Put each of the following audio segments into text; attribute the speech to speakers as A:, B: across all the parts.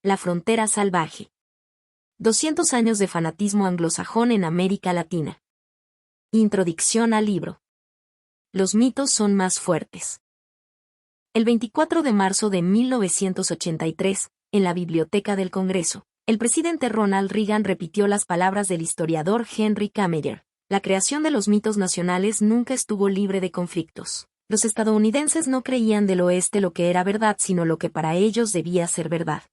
A: La frontera salvaje. 200 años de fanatismo anglosajón en América Latina. Introducción al libro. Los mitos son más fuertes. El 24 de marzo de 1983, en la Biblioteca del Congreso, el presidente Ronald Reagan repitió las palabras del historiador Henry Kissinger: la creación de los mitos nacionales nunca estuvo libre de conflictos. Los estadounidenses no creían del oeste lo que era verdad, sino lo que para ellos debía ser verdad.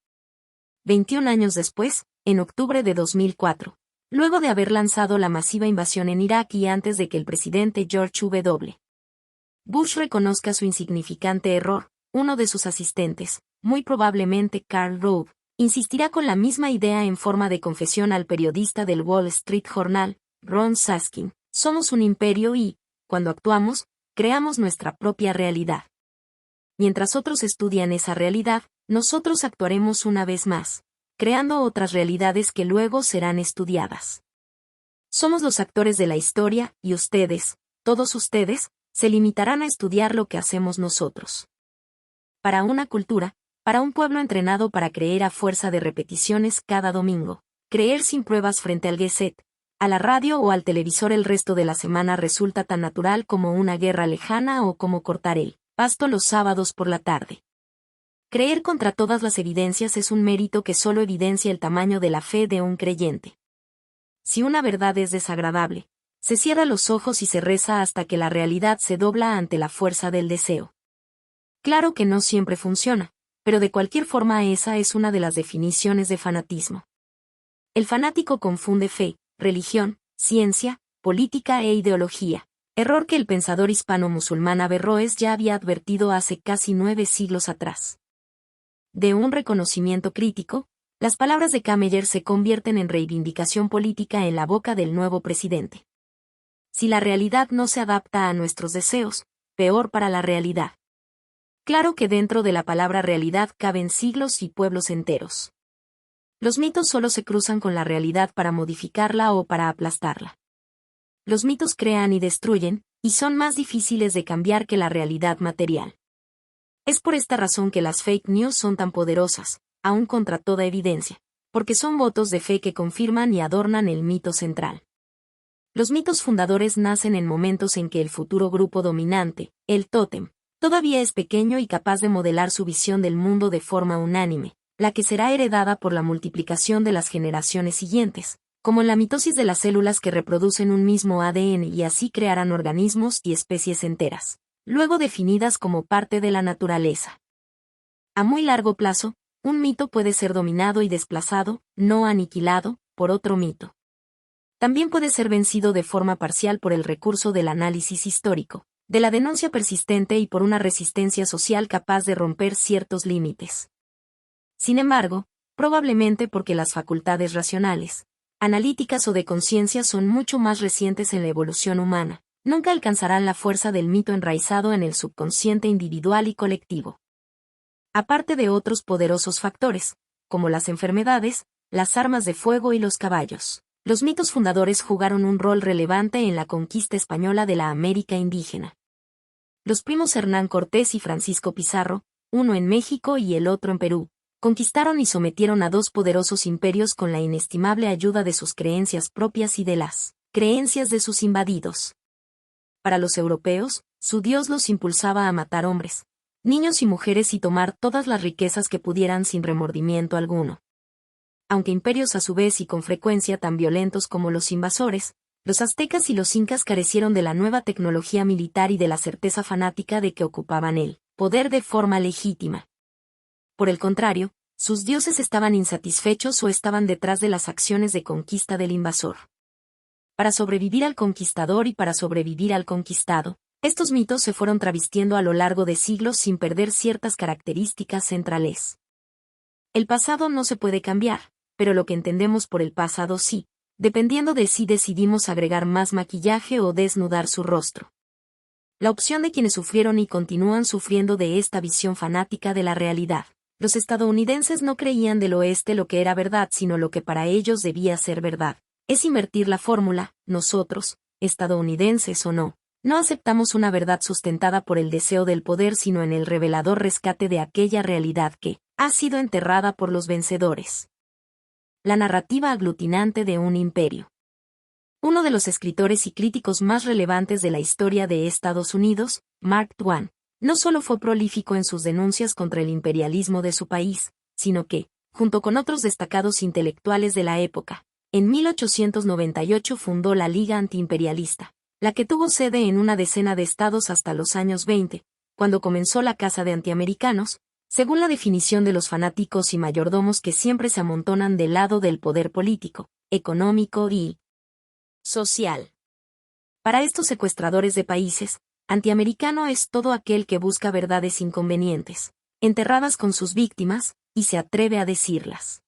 A: 21 años después, en octubre de 2004, luego de haber lanzado la masiva invasión en Irak y antes de que el presidente George W. Bush reconozca su insignificante error, uno de sus asistentes, muy probablemente Karl Rove, insistirá con la misma idea en forma de confesión al periodista del Wall Street Journal, Ron Saskin: somos un imperio y, cuando actuamos, creamos nuestra propia realidad. Mientras otros estudian esa realidad, nosotros actuaremos una vez más, creando otras realidades que luego serán estudiadas. Somos los actores de la historia, y ustedes, todos ustedes, se limitarán a estudiar lo que hacemos nosotros. Para una cultura, para un pueblo entrenado para creer a fuerza de repeticiones cada domingo, creer sin pruebas frente al Gazette, a la radio o al televisor el resto de la semana resulta tan natural como una guerra lejana o como cortar el pasto los sábados por la tarde. Creer contra todas las evidencias es un mérito que solo evidencia el tamaño de la fe de un creyente. Si una verdad es desagradable, se cierra los ojos y se reza hasta que la realidad se dobla ante la fuerza del deseo. Claro que no siempre funciona, pero de cualquier forma esa es una de las definiciones de fanatismo. El fanático confunde fe, religión, ciencia, política e ideología, error que el pensador hispano-musulmán Averroes ya había advertido hace casi 9 siglos atrás. De un reconocimiento crítico, las palabras de Kissinger se convierten en reivindicación política en la boca del nuevo presidente. Si la realidad no se adapta a nuestros deseos, peor para la realidad. Claro que dentro de la palabra realidad caben siglos y pueblos enteros. Los mitos solo se cruzan con la realidad para modificarla o para aplastarla. Los mitos crean y destruyen, y son más difíciles de cambiar que la realidad material. Es por esta razón que las fake news son tan poderosas, aun contra toda evidencia, porque son votos de fe que confirman y adornan el mito central. Los mitos fundadores nacen en momentos en que el futuro grupo dominante, el tótem, todavía es pequeño y capaz de modelar su visión del mundo de forma unánime, la que será heredada por la multiplicación de las generaciones siguientes, como en la mitosis de las células que reproducen un mismo ADN y así crearán organismos y especies enteras, luego definidas como parte de la naturaleza. A muy largo plazo, un mito puede ser dominado y desplazado, no aniquilado, por otro mito. También puede ser vencido de forma parcial por el recurso del análisis histórico, de la denuncia persistente y por una resistencia social capaz de romper ciertos límites. Sin embargo, probablemente porque las facultades racionales, analíticas o de conciencia son mucho más recientes en la evolución humana, nunca alcanzarán la fuerza del mito enraizado en el subconsciente individual y colectivo. Aparte de otros poderosos factores, como las enfermedades, las armas de fuego y los caballos, los mitos fundadores jugaron un rol relevante en la conquista española de la América indígena. Los primos Hernán Cortés y Francisco Pizarro, uno en México y el otro en Perú, conquistaron y sometieron a 2 poderosos imperios con la inestimable ayuda de sus creencias propias y de las creencias de sus invadidos. Para los europeos, su Dios los impulsaba a matar hombres, niños y mujeres y tomar todas las riquezas que pudieran sin remordimiento alguno. Aunque imperios a su vez y con frecuencia tan violentos como los invasores, los aztecas y los incas carecieron de la nueva tecnología militar y de la certeza fanática de que ocupaban el poder de forma legítima. Por el contrario, sus dioses estaban insatisfechos o estaban detrás de las acciones de conquista del invasor. Para sobrevivir al conquistador y para sobrevivir al conquistado, estos mitos se fueron travestiendo a lo largo de siglos sin perder ciertas características centrales. El pasado no se puede cambiar, pero lo que entendemos por el pasado sí, dependiendo de si decidimos agregar más maquillaje o desnudar su rostro. La opción de quienes sufrieron y continúan sufriendo de esta visión fanática de la realidad. Los estadounidenses no creían del oeste lo que era verdad sino lo que para ellos debía ser verdad. Es invertir la fórmula: nosotros, estadounidenses o no, no aceptamos una verdad sustentada por el deseo del poder sino en el revelador rescate de aquella realidad que ha sido enterrada por los vencedores. La narrativa aglutinante de un imperio. Uno de los escritores y críticos más relevantes de la historia de Estados Unidos, Mark Twain, no solo fue prolífico en sus denuncias contra el imperialismo de su país, sino que, junto con otros destacados intelectuales de la época, en 1898 fundó la Liga Antiimperialista, la que tuvo sede en una decena de estados hasta los años 20, cuando comenzó la caza de antiamericanos, según la definición de los fanáticos y mayordomos que siempre se amontonan del lado del poder político, económico y social. Para estos secuestradores de países, antiamericano es todo aquel que busca verdades inconvenientes, enterradas con sus víctimas, y se atreve a decirlas.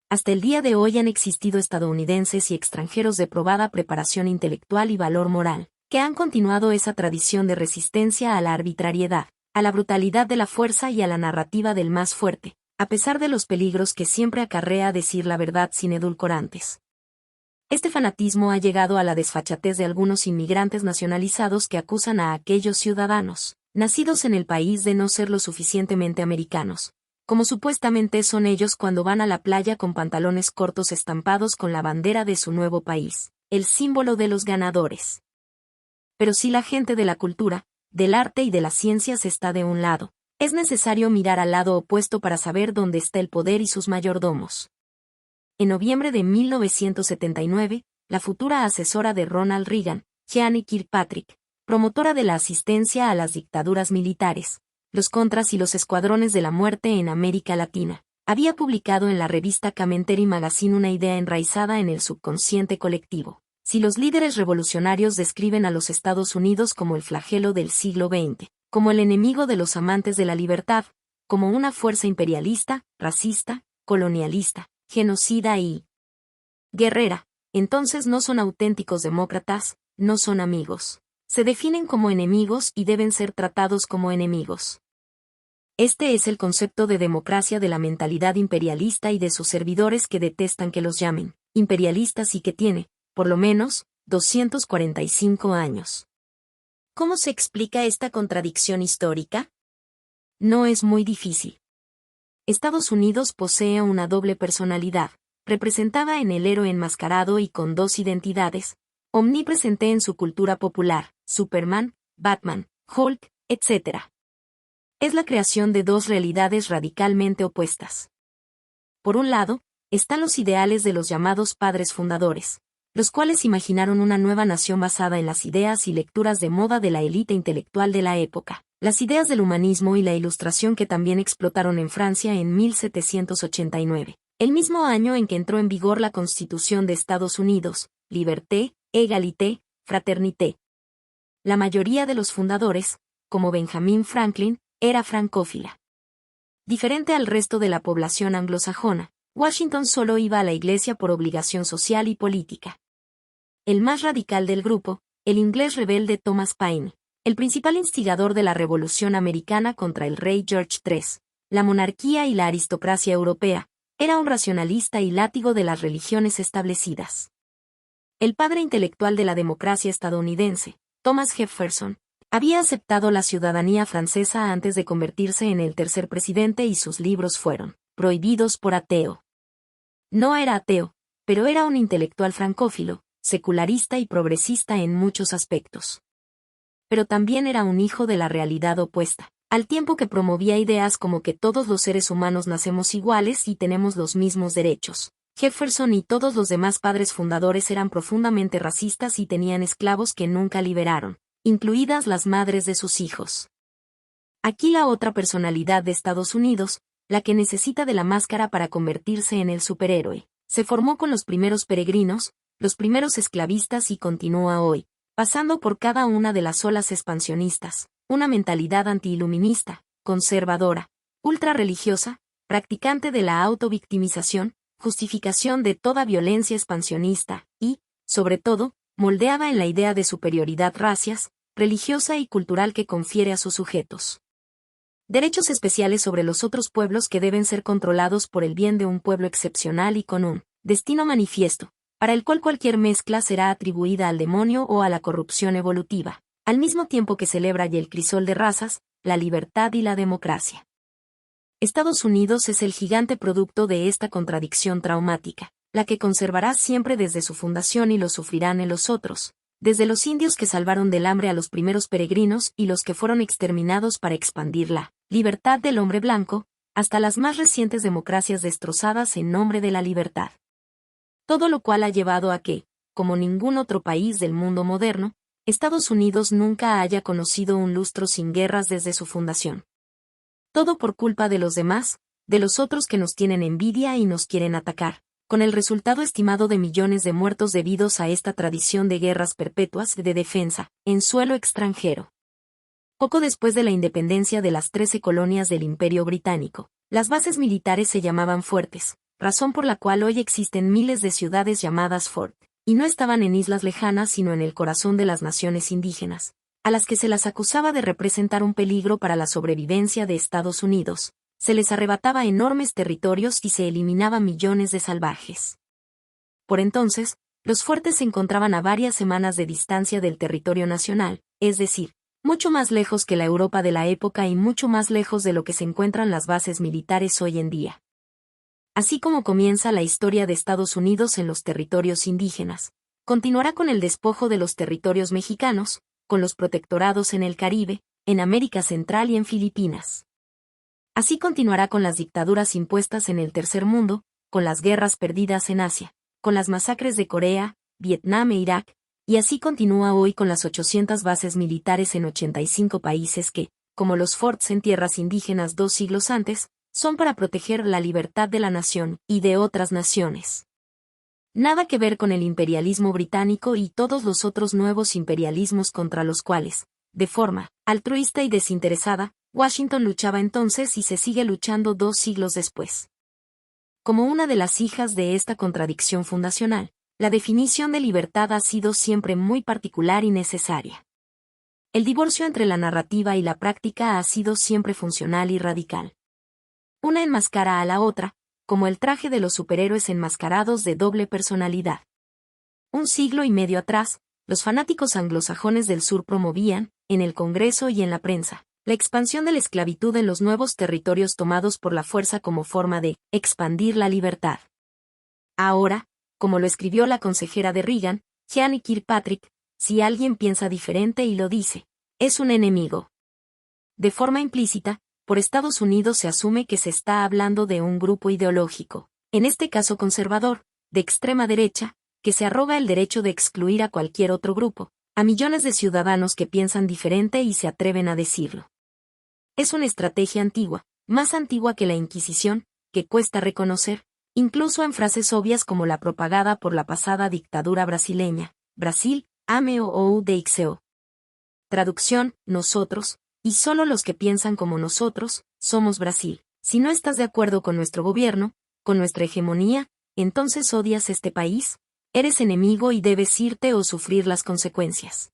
A: Hasta el día de hoy han existido estadounidenses y extranjeros de probada preparación intelectual y valor moral, que han continuado esa tradición de resistencia a la arbitrariedad, a la brutalidad de la fuerza y a la narrativa del más fuerte, a pesar de los peligros que siempre acarrea decir la verdad sin edulcorantes. Este fanatismo ha llegado a la desfachatez de algunos inmigrantes nacionalizados que acusan a aquellos ciudadanos, nacidos en el país, de no ser lo suficientemente americanos, como supuestamente son ellos cuando van a la playa con pantalones cortos estampados con la bandera de su nuevo país, el símbolo de los ganadores. Pero si la gente de la cultura, del arte y de las ciencias está de un lado, es necesario mirar al lado opuesto para saber dónde está el poder y sus mayordomos. En noviembre de 1979, la futura asesora de Ronald Reagan, Jane Kirkpatrick, promotora de la asistencia a las dictaduras militares, los contras y los escuadrones de la muerte en América Latina, había publicado en la revista Commentary Magazine una idea enraizada en el subconsciente colectivo. Si los líderes revolucionarios describen a los Estados Unidos como el flagelo del siglo XX, como el enemigo de los amantes de la libertad, como una fuerza imperialista, racista, colonialista, genocida y guerrera, entonces no son auténticos demócratas, no son amigos. Se definen como enemigos y deben ser tratados como enemigos. Este es el concepto de democracia de la mentalidad imperialista y de sus servidores que detestan que los llamen imperialistas y que tiene, por lo menos, 245 años. ¿Cómo se explica esta contradicción histórica? No es muy difícil. Estados Unidos posee una doble personalidad, representada en el héroe enmascarado y con dos identidades, omnipresente en su cultura popular, Superman, Batman, Hulk, etc. Es la creación de dos realidades radicalmente opuestas. Por un lado, están los ideales de los llamados padres fundadores, los cuales imaginaron una nueva nación basada en las ideas y lecturas de moda de la élite intelectual de la época, las ideas del humanismo y la Ilustración que también explotaron en Francia en 1789, el mismo año en que entró en vigor la Constitución de Estados Unidos, liberté, égalité, fraternité. La mayoría de los fundadores, como Benjamin Franklin, era francófila. Diferente al resto de la población anglosajona, Washington solo iba a la iglesia por obligación social y política. El más radical del grupo, el inglés rebelde Thomas Paine, el principal instigador de la Revolución Americana contra el rey George III, la monarquía y la aristocracia europea, era un racionalista y látigo de las religiones establecidas. El padre intelectual de la democracia estadounidense, Thomas Jefferson, había aceptado la ciudadanía francesa antes de convertirse en el tercer presidente y sus libros fueron prohibidos por ateo. No era ateo, pero era un intelectual francófilo, secularista y progresista en muchos aspectos. Pero también era un hijo de la realidad opuesta, al tiempo que promovía ideas como que todos los seres humanos nacemos iguales y tenemos los mismos derechos. Jefferson y todos los demás padres fundadores eran profundamente racistas y tenían esclavos que nunca liberaron, incluidas las madres de sus hijos. Aquí la otra personalidad de Estados Unidos, la que necesita de la máscara para convertirse en el superhéroe, se formó con los primeros peregrinos, los primeros esclavistas y continúa hoy, pasando por cada una de las olas expansionistas, una mentalidad antiiluminista, conservadora, ultrarreligiosa, practicante de la autovictimización, justificación de toda violencia expansionista, y, sobre todo, moldeada en la idea de superioridad racial, religiosa y cultural que confiere a sus sujetos derechos especiales sobre los otros pueblos que deben ser controlados por el bien de un pueblo excepcional y con un destino manifiesto, para el cual cualquier mezcla será atribuida al demonio o a la corrupción evolutiva, al mismo tiempo que celebra y el crisol de razas, la libertad y la democracia. Estados Unidos es el gigante producto de esta contradicción traumática, la que conservará siempre desde su fundación y lo sufrirán en los otros, desde los indios que salvaron del hambre a los primeros peregrinos y los que fueron exterminados para expandir la libertad del hombre blanco, hasta las más recientes democracias destrozadas en nombre de la libertad. Todo lo cual ha llevado a que, como ningún otro país del mundo moderno, Estados Unidos nunca haya conocido un lustro sin guerras desde su fundación. Todo por culpa de los demás, de los otros que nos tienen envidia y nos quieren atacar, con el resultado estimado de millones de muertos debidos a esta tradición de guerras perpetuas de defensa, en suelo extranjero. Poco después de la independencia de las 13 colonias del Imperio Británico, las bases militares se llamaban fuertes, razón por la cual hoy existen miles de ciudades llamadas fort, y no estaban en islas lejanas sino en el corazón de las naciones indígenas, a las que se las acusaba de representar un peligro para la sobrevivencia de Estados Unidos, se les arrebataba enormes territorios y se eliminaba millones de salvajes. Por entonces, los fuertes se encontraban a varias semanas de distancia del territorio nacional, es decir, mucho más lejos que la Europa de la época y mucho más lejos de lo que se encuentran las bases militares hoy en día. Así como comienza la historia de Estados Unidos en los territorios indígenas, continuará con el despojo de los territorios mexicanos, con los protectorados en el Caribe, en América Central y en Filipinas. Así continuará con las dictaduras impuestas en el Tercer Mundo, con las guerras perdidas en Asia, con las masacres de Corea, Vietnam e Irak, y así continúa hoy con las 800 bases militares en 85 países que, como los forts en tierras indígenas 2 siglos antes, son para proteger la libertad de la nación y de otras naciones. Nada que ver con el imperialismo británico y todos los otros nuevos imperialismos contra los cuales, de forma altruista y desinteresada, Washington luchaba entonces y se sigue luchando 2 siglos después. Como una de las hijas de esta contradicción fundacional, la definición de libertad ha sido siempre muy particular y necesaria. El divorcio entre la narrativa y la práctica ha sido siempre funcional y radical. Una enmascara a la otra, como el traje de los superhéroes enmascarados de doble personalidad. Un siglo y medio atrás, los fanáticos anglosajones del sur promovían, en el Congreso y en la prensa, la expansión de la esclavitud en los nuevos territorios tomados por la fuerza como forma de expandir la libertad. Ahora, como lo escribió la consejera de Reagan, Janie Kirkpatrick, si alguien piensa diferente y lo dice, es un enemigo. De forma implícita, por Estados Unidos se asume que se está hablando de un grupo ideológico, en este caso conservador, de extrema derecha, que se arroga el derecho de excluir a cualquier otro grupo, a millones de ciudadanos que piensan diferente y se atreven a decirlo. Es una estrategia antigua, más antigua que la Inquisición, que cuesta reconocer, incluso en frases obvias como la propagada por la pasada dictadura brasileña, Brasil, ame ou deixou. Traducción, nosotros, y solo los que piensan como nosotros, somos Brasil. Si no estás de acuerdo con nuestro gobierno, con nuestra hegemonía, entonces odias este país, eres enemigo y debes irte o sufrir las consecuencias.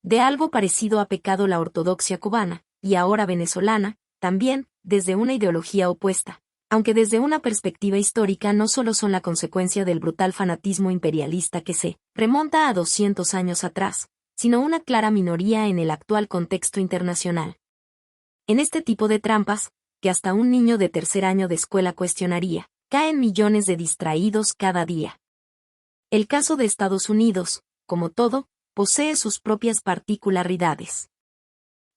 A: De algo parecido ha pecado la ortodoxia cubana, y ahora venezolana, también, desde una ideología opuesta, aunque desde una perspectiva histórica no solo son la consecuencia del brutal fanatismo imperialista que se remonta a 200 años atrás, sino una clara minoría en el actual contexto internacional. En este tipo de trampas, que hasta un niño de tercer año de escuela cuestionaría, caen millones de distraídos cada día. El caso de Estados Unidos, como todo, posee sus propias particularidades.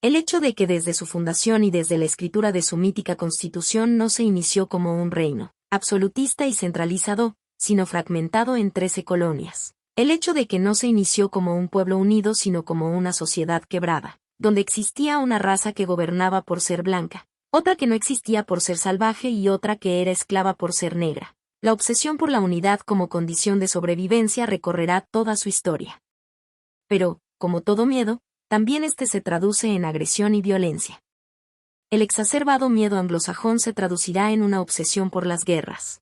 A: El hecho de que desde su fundación y desde la escritura de su mítica Constitución no se inició como un reino absolutista y centralizado, sino fragmentado en 13 colonias. El hecho de que no se inició como un pueblo unido sino como una sociedad quebrada, donde existía una raza que gobernaba por ser blanca, otra que no existía por ser salvaje y otra que era esclava por ser negra. La obsesión por la unidad como condición de sobrevivencia recorrerá toda su historia. Pero, como todo miedo, también este se traduce en agresión y violencia. El exacerbado miedo anglosajón se traducirá en una obsesión por las guerras.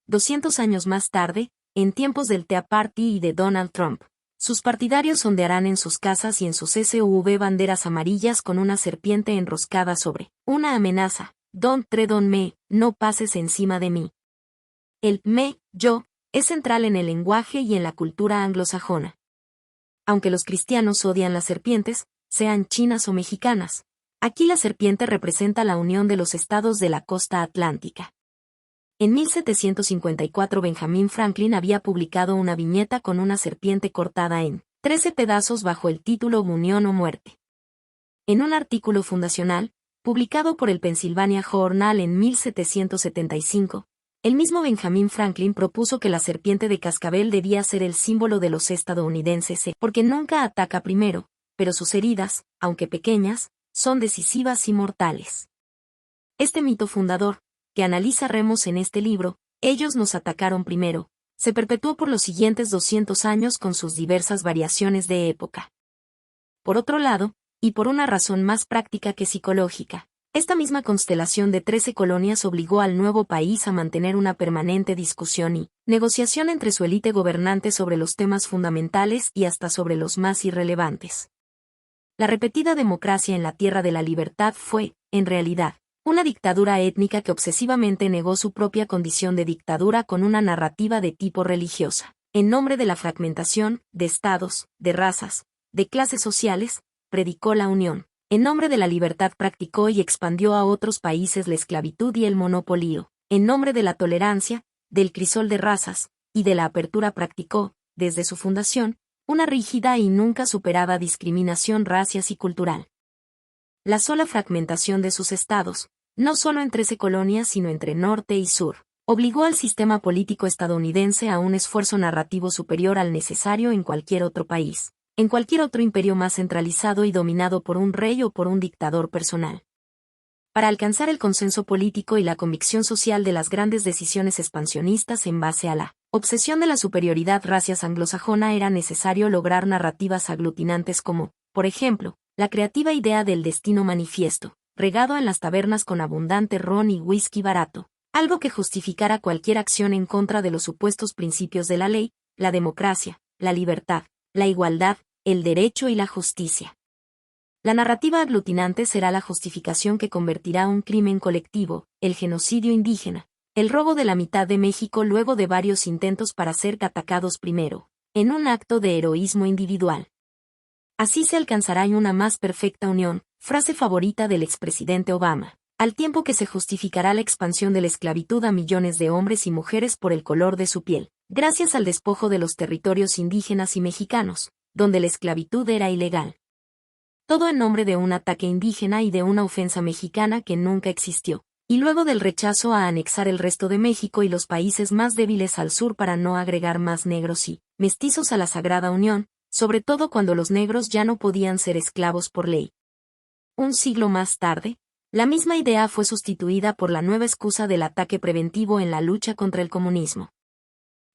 A: 200 años más tarde, en tiempos del Tea Party y de Donald Trump, sus partidarios ondearán en sus casas y en sus SUV banderas amarillas con una serpiente enroscada sobre una amenaza. Don't tread on me, no pases encima de mí. El me, yo, es central en el lenguaje y en la cultura anglosajona. Aunque los cristianos odian las serpientes, sean chinas o mexicanas, Aquí la serpiente representa la unión de los estados de la costa atlántica. En 1754 Benjamin Franklin había publicado una viñeta con una serpiente cortada en 13 pedazos bajo el título Unión o muerte. En un artículo fundacional, publicado por el Pennsylvania Journal en 1775, el mismo Benjamin Franklin propuso que la serpiente de cascabel debía ser el símbolo de los estadounidenses porque nunca ataca primero, pero sus heridas, aunque pequeñas, son decisivas y mortales. Este mito fundador, que analiza Remus en este libro, Ellos nos atacaron primero, se perpetuó por los siguientes 200 años con sus diversas variaciones de época. Por otro lado, y por una razón más práctica que psicológica, esta misma constelación de 13 colonias obligó al nuevo país a mantener una permanente discusión y negociación entre su élite gobernante sobre los temas fundamentales y hasta sobre los más irrelevantes. La repetida democracia en la Tierra de la Libertad fue, en realidad, una dictadura étnica que obsesivamente negó su propia condición de dictadura con una narrativa de tipo religiosa, en nombre de la fragmentación, de estados, de razas, de clases sociales, predicó la unión. En nombre de la libertad practicó y expandió a otros países la esclavitud y el monopolio. En nombre de la tolerancia, del crisol de razas, y de la apertura practicó, desde su fundación, una rígida y nunca superada discriminación racial y cultural. La sola fragmentación de sus estados, no solo en 13 colonias sino entre norte y sur, obligó al sistema político estadounidense a un esfuerzo narrativo superior al necesario en cualquier otro país, en cualquier otro imperio más centralizado y dominado por un rey o por un dictador personal. Para alcanzar el consenso político y la convicción social de las grandes decisiones expansionistas en base a la obsesión de la superioridad racial anglosajona era necesario lograr narrativas aglutinantes como, por ejemplo, la creativa idea del destino manifiesto, regado en las tabernas con abundante ron y whisky barato, algo que justificara cualquier acción en contra de los supuestos principios de la ley, la democracia, la libertad, la igualdad, el derecho y la justicia. La narrativa aglutinante será la justificación que convertirá un crimen colectivo, el genocidio indígena, el robo de la mitad de México luego de varios intentos para ser atacados primero, en un acto de heroísmo individual. Así se alcanzará una más perfecta unión, frase favorita del expresidente Obama, al tiempo que se justificará la expansión de la esclavitud a millones de hombres y mujeres por el color de su piel, gracias al despojo de los territorios indígenas y mexicanos, donde la esclavitud era ilegal. Todo en nombre de un ataque indígena y de una ofensa mexicana que nunca existió, y luego del rechazo a anexar el resto de México y los países más débiles al sur para no agregar más negros y mestizos a la Sagrada Unión, sobre todo cuando los negros ya no podían ser esclavos por ley. Un siglo más tarde, la misma idea fue sustituida por la nueva excusa del ataque preventivo en la lucha contra el comunismo.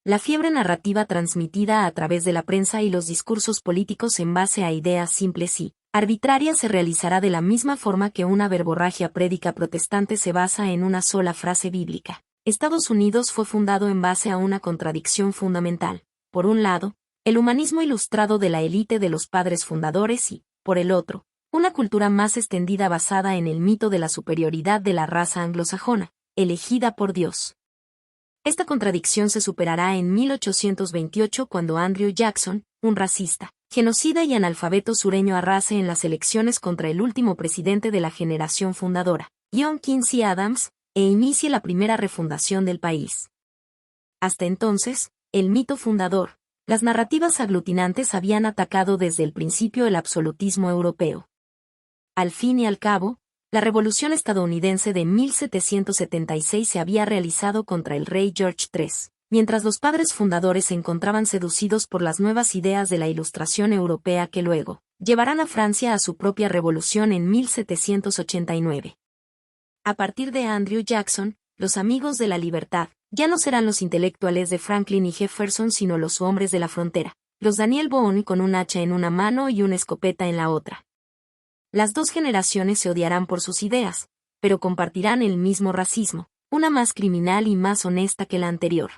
A: La fiebre narrativa transmitida a través de la prensa y los discursos políticos en base a ideas simples y arbitrarias se realizará de la misma forma que una verborragia prédica protestante se basa en una sola frase bíblica. Estados Unidos fue fundado en base a una contradicción fundamental. Por un lado, el humanismo ilustrado de la élite de los padres fundadores y, por el otro, una cultura más extendida basada en el mito de la superioridad de la raza anglosajona, elegida por Dios. Esta contradicción se superará en 1828 cuando Andrew Jackson, un racista, genocida y analfabeto sureño arrase en las elecciones contra el último presidente de la generación fundadora, John Quincy Adams, e inicie la primera refundación del país. Hasta entonces, el mito fundador, las narrativas aglutinantes habían atacado desde el principio el absolutismo europeo. Al fin y al cabo, la Revolución estadounidense de 1776 se había realizado contra el rey George III, mientras los padres fundadores se encontraban seducidos por las nuevas ideas de la Ilustración europea que luego llevarán a Francia a su propia revolución en 1789. A partir de Andrew Jackson, los amigos de la libertad ya no serán los intelectuales de Franklin y Jefferson sino los hombres de la frontera, los Daniel Boone con un hacha en una mano y una escopeta en la otra. Las dos generaciones se odiarán por sus ideas, pero compartirán el mismo racismo, una más criminal y más honesta que la anterior.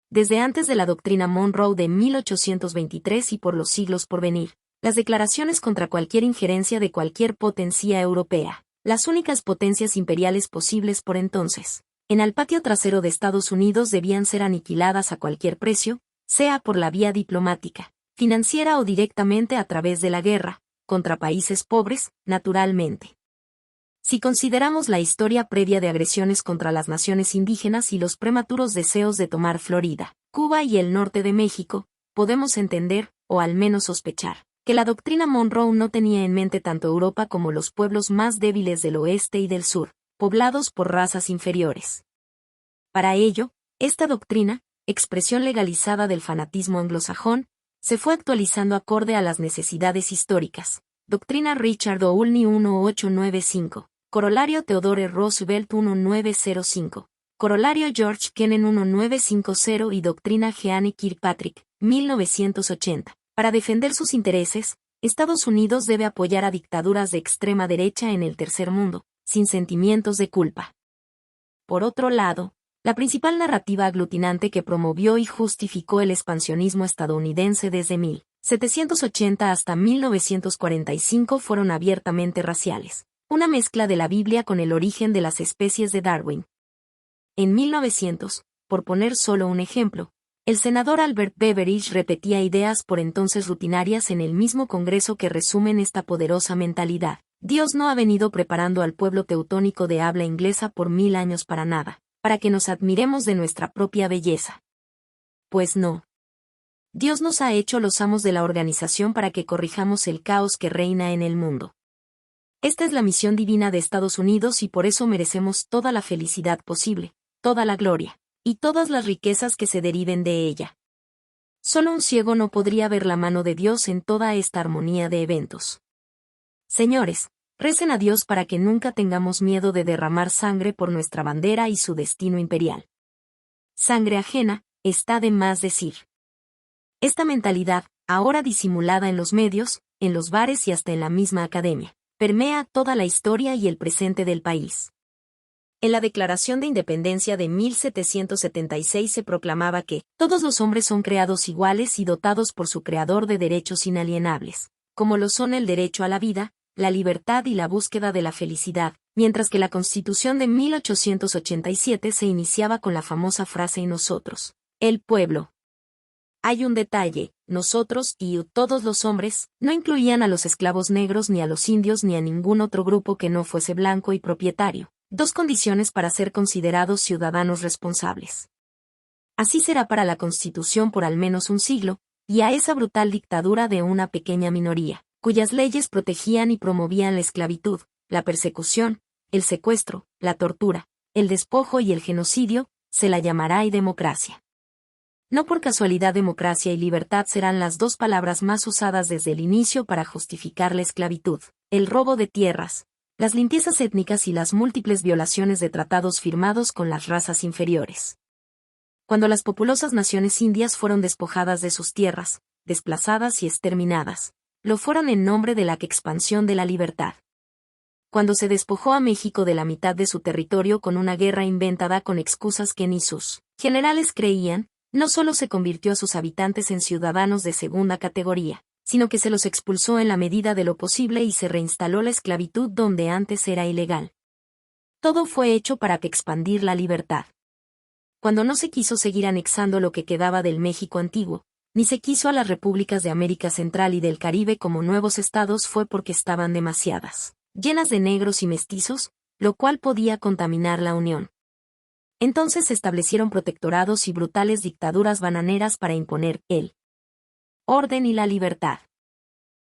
A: Desde antes de la doctrina Monroe de 1823 y por los siglos por venir, las declaraciones contra cualquier injerencia de cualquier potencia europea, las únicas potencias imperiales posibles por entonces, en el patio trasero de Estados Unidos debían ser aniquiladas a cualquier precio, sea por la vía diplomática, financiera o directamente a través de la guerra, contra países pobres, naturalmente, Si consideramos la historia previa de agresiones contra las naciones indígenas y los prematuros deseos de tomar Florida, Cuba y el norte de México, podemos entender, o al menos sospechar, que la doctrina Monroe no tenía en mente tanto Europa como los pueblos más débiles del oeste y del sur, poblados por razas inferiores. Para ello, esta doctrina, expresión legalizada del fanatismo anglosajón, se fue actualizando acorde a las necesidades históricas. Doctrina Richard Olney 1895. Corolario Theodore Roosevelt 1905. Corolario George Kennan 1950 y Doctrina Jeanne Kirkpatrick, 1980. Para defender sus intereses, Estados Unidos debe apoyar a dictaduras de extrema derecha en el tercer mundo, sin sentimientos de culpa. Por otro lado, la principal narrativa aglutinante que promovió y justificó el expansionismo estadounidense desde 1780 hasta 1945 fueron abiertamente raciales. Una mezcla de la Biblia con el origen de las especies de Darwin. En 1900, por poner solo un ejemplo, el senador Albert Beveridge repetía ideas por entonces rutinarias en el mismo Congreso que resumen esta poderosa mentalidad. Dios no ha venido preparando al pueblo teutónico de habla inglesa por 1000 años para nada, para que nos admiremos de nuestra propia belleza. Pues no. Dios nos ha hecho los amos de la organización para que corrijamos el caos que reina en el mundo. Esta es la misión divina de Estados Unidos y por eso merecemos toda la felicidad posible, toda la gloria, y todas las riquezas que se deriven de ella. Solo un ciego no podría ver la mano de Dios en toda esta armonía de eventos. Señores, recen a Dios para que nunca tengamos miedo de derramar sangre por nuestra bandera y su destino imperial. Sangre ajena, está de más decir. Esta mentalidad, ahora disimulada en los medios, en los bares y hasta en la misma academia, permea toda la historia y el presente del país. En la Declaración de Independencia de 1776 se proclamaba que todos los hombres son creados iguales y dotados por su Creador de derechos inalienables, como lo son el derecho a la vida, la libertad y la búsqueda de la felicidad, mientras que la Constitución de 1887 se iniciaba con la famosa frase "y nosotros, el pueblo". Hay un detalle: nosotros y todos los hombres no incluían a los esclavos negros ni a los indios ni a ningún otro grupo que no fuese blanco y propietario, dos condiciones para ser considerados ciudadanos responsables. Así será para la Constitución por al menos un siglo, y a esa brutal dictadura de una pequeña minoría, cuyas leyes protegían y promovían la esclavitud, la persecución, el secuestro, la tortura, el despojo y el genocidio, se la llamará y democracia. No por casualidad democracia y libertad serán las dos palabras más usadas desde el inicio para justificar la esclavitud, el robo de tierras, las limpiezas étnicas y las múltiples violaciones de tratados firmados con las razas inferiores. Cuando las populosas naciones indias fueron despojadas de sus tierras, desplazadas y exterminadas, lo fueron en nombre de la expansión de la libertad. Cuando se despojó a México de la mitad de su territorio con una guerra inventada con excusas que ni sus generales creían, no solo se convirtió a sus habitantes en ciudadanos de segunda categoría, sino que se los expulsó en la medida de lo posible y se reinstaló la esclavitud donde antes era ilegal. Todo fue hecho para expandir la libertad. Cuando no se quiso seguir anexando lo que quedaba del México antiguo, ni se quiso a las repúblicas de América Central y del Caribe como nuevos estados, fue porque estaban demasiadas, llenas de negros y mestizos, lo cual podía contaminar la unión. Entonces se establecieron protectorados y brutales dictaduras bananeras para imponer el orden y la libertad.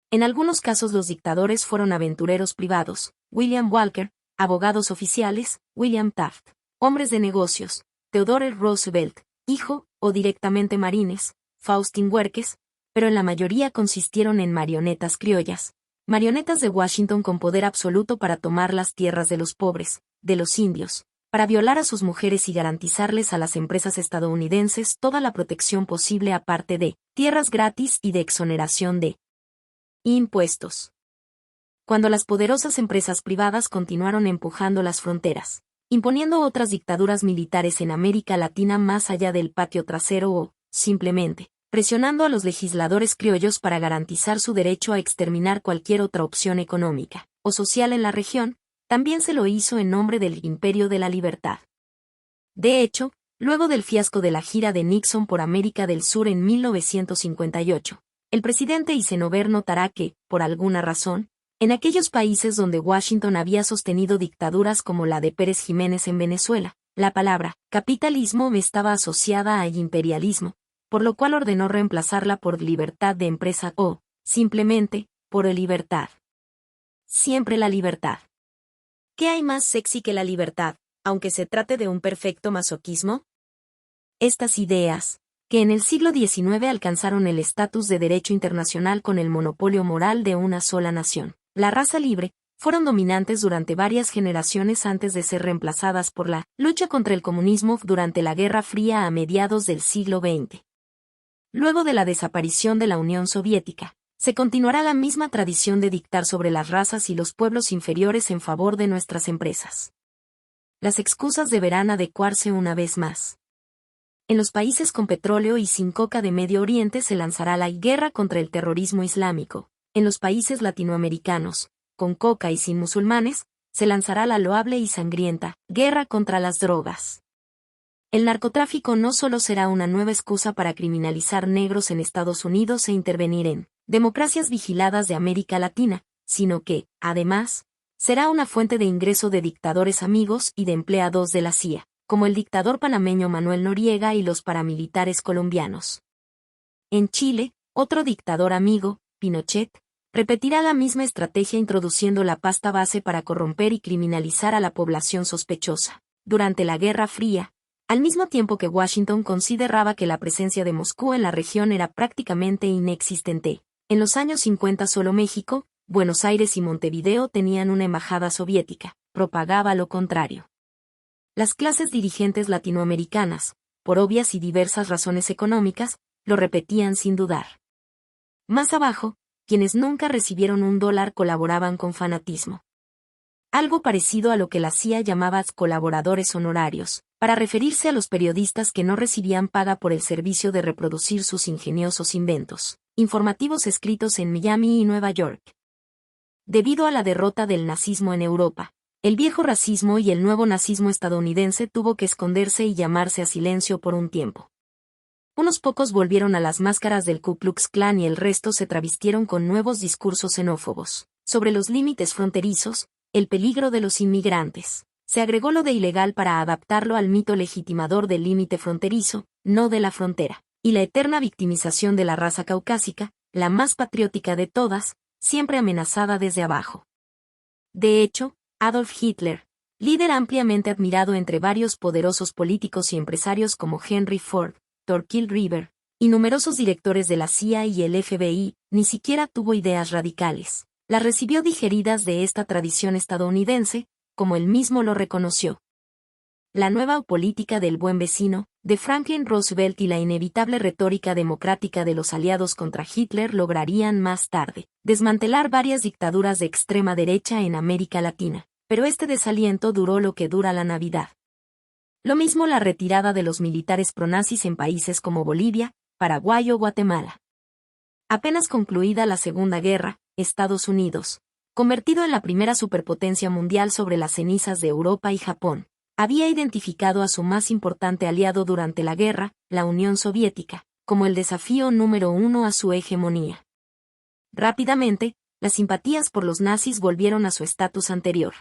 A: En algunos casos los dictadores fueron aventureros privados, William Walker, abogados oficiales, William Taft, hombres de negocios, Theodore Roosevelt, hijo, o directamente marines, Faustín Huerques, pero en la mayoría consistieron en marionetas criollas, marionetas de Washington con poder absoluto para tomar las tierras de los pobres, de los indios, para violar a sus mujeres y garantizarles a las empresas estadounidenses toda la protección posible aparte de tierras gratis y de exoneración de impuestos. Cuando las poderosas empresas privadas continuaron empujando las fronteras, imponiendo otras dictaduras militares en América Latina más allá del patio trasero o, simplemente, presionando a los legisladores criollos para garantizar su derecho a exterminar cualquier otra opción económica o social en la región, también se lo hizo en nombre del Imperio de la Libertad. De hecho, luego del fiasco de la gira de Nixon por América del Sur en 1958, el presidente Eisenhower notará que, por alguna razón, En aquellos países donde Washington había sostenido dictaduras como la de Pérez Jiménez en Venezuela, la palabra capitalismo estaba asociada al imperialismo, por lo cual ordenó reemplazarla por libertad de empresa o, simplemente, por libertad. Siempre la libertad. ¿Qué hay más sexy que la libertad, aunque se trate de un perfecto masoquismo? Estas ideas, que en el siglo XIX alcanzaron el estatus de derecho internacional con el monopolio moral de una sola nación, la raza libre, fueron dominantes durante varias generaciones antes de ser reemplazadas por la lucha contra el comunismo durante la Guerra Fría a mediados del siglo XX. Luego de la desaparición de la Unión Soviética, se continuará la misma tradición de dictar sobre las razas y los pueblos inferiores en favor de nuestras empresas. Las excusas deberán adecuarse una vez más. En los países con petróleo y sin coca de Medio Oriente se lanzará la guerra contra el terrorismo islámico. En los países latinoamericanos, con coca y sin musulmanes, se lanzará la loable y sangrienta guerra contra las drogas. El narcotráfico no solo será una nueva excusa para criminalizar negros en Estados Unidos e intervenir en democracias vigiladas de América Latina, sino que, además, será una fuente de ingreso de dictadores amigos y de empleados de la CIA, como el dictador panameño Manuel Noriega y los paramilitares colombianos. En Chile, otro dictador amigo, Pinochet, repetirá la misma estrategia introduciendo la pasta base para corromper y criminalizar a la población sospechosa. Durante la Guerra Fría, al mismo tiempo que Washington consideraba que la presencia de Moscú en la región era prácticamente inexistente, en los años 50 solo México, Buenos Aires y Montevideo tenían una embajada soviética, propagaba lo contrario. Las clases dirigentes latinoamericanas, por obvias y diversas razones económicas, lo repetían sin dudar. Más abajo, quienes nunca recibieron $1 colaboraban con fanatismo. Algo parecido a lo que la CIA llamaba colaboradores honorarios, para referirse a los periodistas que no recibían paga por el servicio de reproducir sus ingeniosos inventos, informativos escritos en Miami y Nueva York. Debido a la derrota del nazismo en Europa, el viejo racismo y el nuevo nazismo estadounidense tuvo que esconderse y llamarse a silencio por un tiempo. Unos pocos volvieron a las máscaras del Ku Klux Klan y el resto se travistieron con nuevos discursos xenófobos, sobre los límites fronterizos, el peligro de los inmigrantes. Se agregó lo de ilegal para adaptarlo al mito legitimador del límite fronterizo, no de la frontera, y la eterna victimización de la raza caucásica, la más patriótica de todas, siempre amenazada desde abajo. De hecho, Adolf Hitler, líder ampliamente admirado entre varios poderosos políticos y empresarios como Henry Ford, Thorkill River, y numerosos directores de la CIA y el FBI, ni siquiera tuvo ideas radicales. Las recibió digeridas de esta tradición estadounidense, como él mismo lo reconoció. La nueva política del buen vecino, de Franklin Roosevelt y la inevitable retórica democrática de los aliados contra Hitler lograrían más tarde desmantelar varias dictaduras de extrema derecha en América Latina, pero este desaliento duró lo que dura la Navidad. Lo mismo la retirada de los militares pronazis en países como Bolivia, Paraguay o Guatemala. Apenas concluida la Segunda Guerra, Estados Unidos, convertido en la primera superpotencia mundial sobre las cenizas de Europa y Japón, había identificado a su más importante aliado durante la guerra, la Unión Soviética, como el desafío número 1 a su hegemonía. Rápidamente, las simpatías por los nazis volvieron a su estatus anterior.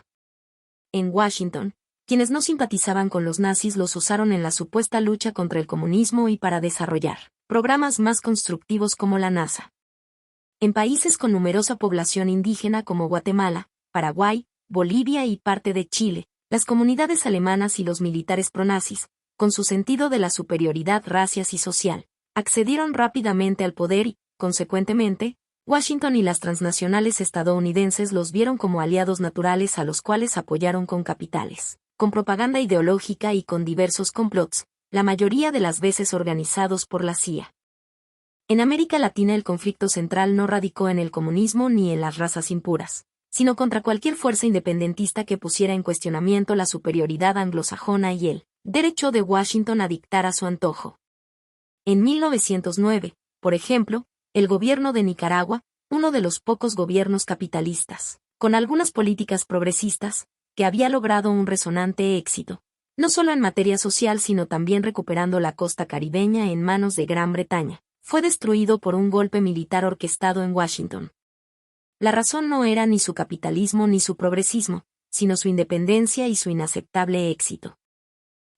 A: En Washington, quienes no simpatizaban con los nazis los usaron en la supuesta lucha contra el comunismo y para desarrollar programas más constructivos como la NASA. En países con numerosa población indígena como Guatemala, Paraguay, Bolivia y parte de Chile, las comunidades alemanas y los militares pronazis, con su sentido de la superioridad racial y social, accedieron rápidamente al poder y, consecuentemente, Washington y las transnacionales estadounidenses los vieron como aliados naturales a los cuales apoyaron con capitales, con propaganda ideológica y con diversos complots, la mayoría de las veces organizados por la CIA. En América Latina el conflicto central no radicó en el comunismo ni en las razas impuras, sino contra cualquier fuerza independentista que pusiera en cuestionamiento la superioridad anglosajona y el derecho de Washington a dictar a su antojo. En 1909, por ejemplo, el gobierno de Nicaragua, uno de los pocos gobiernos capitalistas, con algunas políticas progresistas, que había logrado un resonante éxito, no solo en materia social sino también recuperando la costa caribeña en manos de Gran Bretaña, fue destruido por un golpe militar orquestado en Washington. La razón no era ni su capitalismo ni su progresismo, sino su independencia y su inaceptable éxito.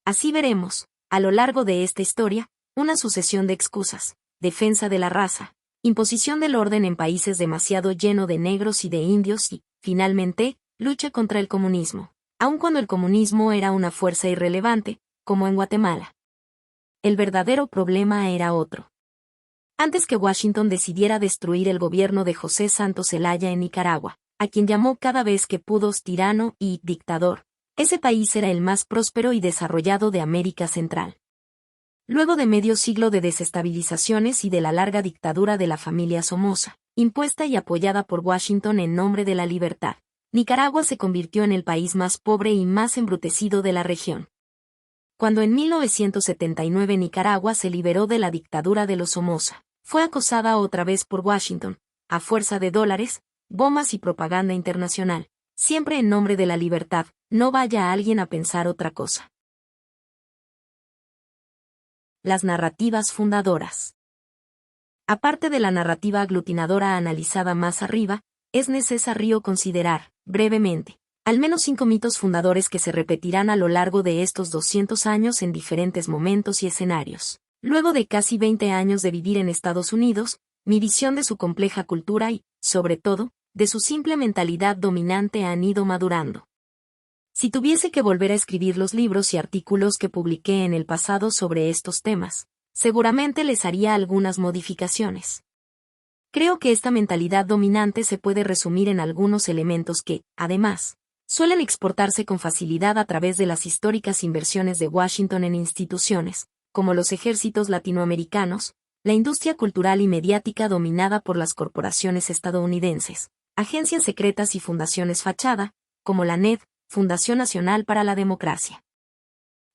A: Así veremos, a lo largo de esta historia, una sucesión de excusas: defensa de la raza, imposición del orden en países demasiado lleno de negros y de indios y, finalmente, lucha contra el comunismo, aun cuando el comunismo era una fuerza irrelevante, como en Guatemala. El verdadero problema era otro. Antes que Washington decidiera destruir el gobierno de José Santos Zelaya en Nicaragua, a quien llamó cada vez que pudo tirano y dictador, ese país era el más próspero y desarrollado de América Central. Luego de medio siglo de desestabilizaciones y de la larga dictadura de la familia Somoza, impuesta y apoyada por Washington en nombre de la libertad, Nicaragua se convirtió en el país más pobre y más embrutecido de la región. Cuando en 1979 Nicaragua se liberó de la dictadura de los Somoza, fue acosada otra vez por Washington, a fuerza de dólares, bombas y propaganda internacional, siempre en nombre de la libertad. No vaya alguien a pensar otra cosa. Las narrativas fundadoras. Aparte de la narrativa aglutinadora analizada más arriba, es necesario considerar, brevemente, al menos 5 mitos fundadores que se repetirán a lo largo de estos 200 años en diferentes momentos y escenarios. Luego de casi 20 años de vivir en Estados Unidos, mi visión de su compleja cultura y, sobre todo, de su simple mentalidad dominante han ido madurando. Si tuviese que volver a escribir los libros y artículos que publiqué en el pasado sobre estos temas, seguramente les haría algunas modificaciones. Creo que esta mentalidad dominante se puede resumir en algunos elementos que, además, suelen exportarse con facilidad a través de las históricas inversiones de Washington en instituciones, como los ejércitos latinoamericanos, la industria cultural y mediática dominada por las corporaciones estadounidenses, agencias secretas y fundaciones fachada, como la NED, Fundación Nacional para la Democracia.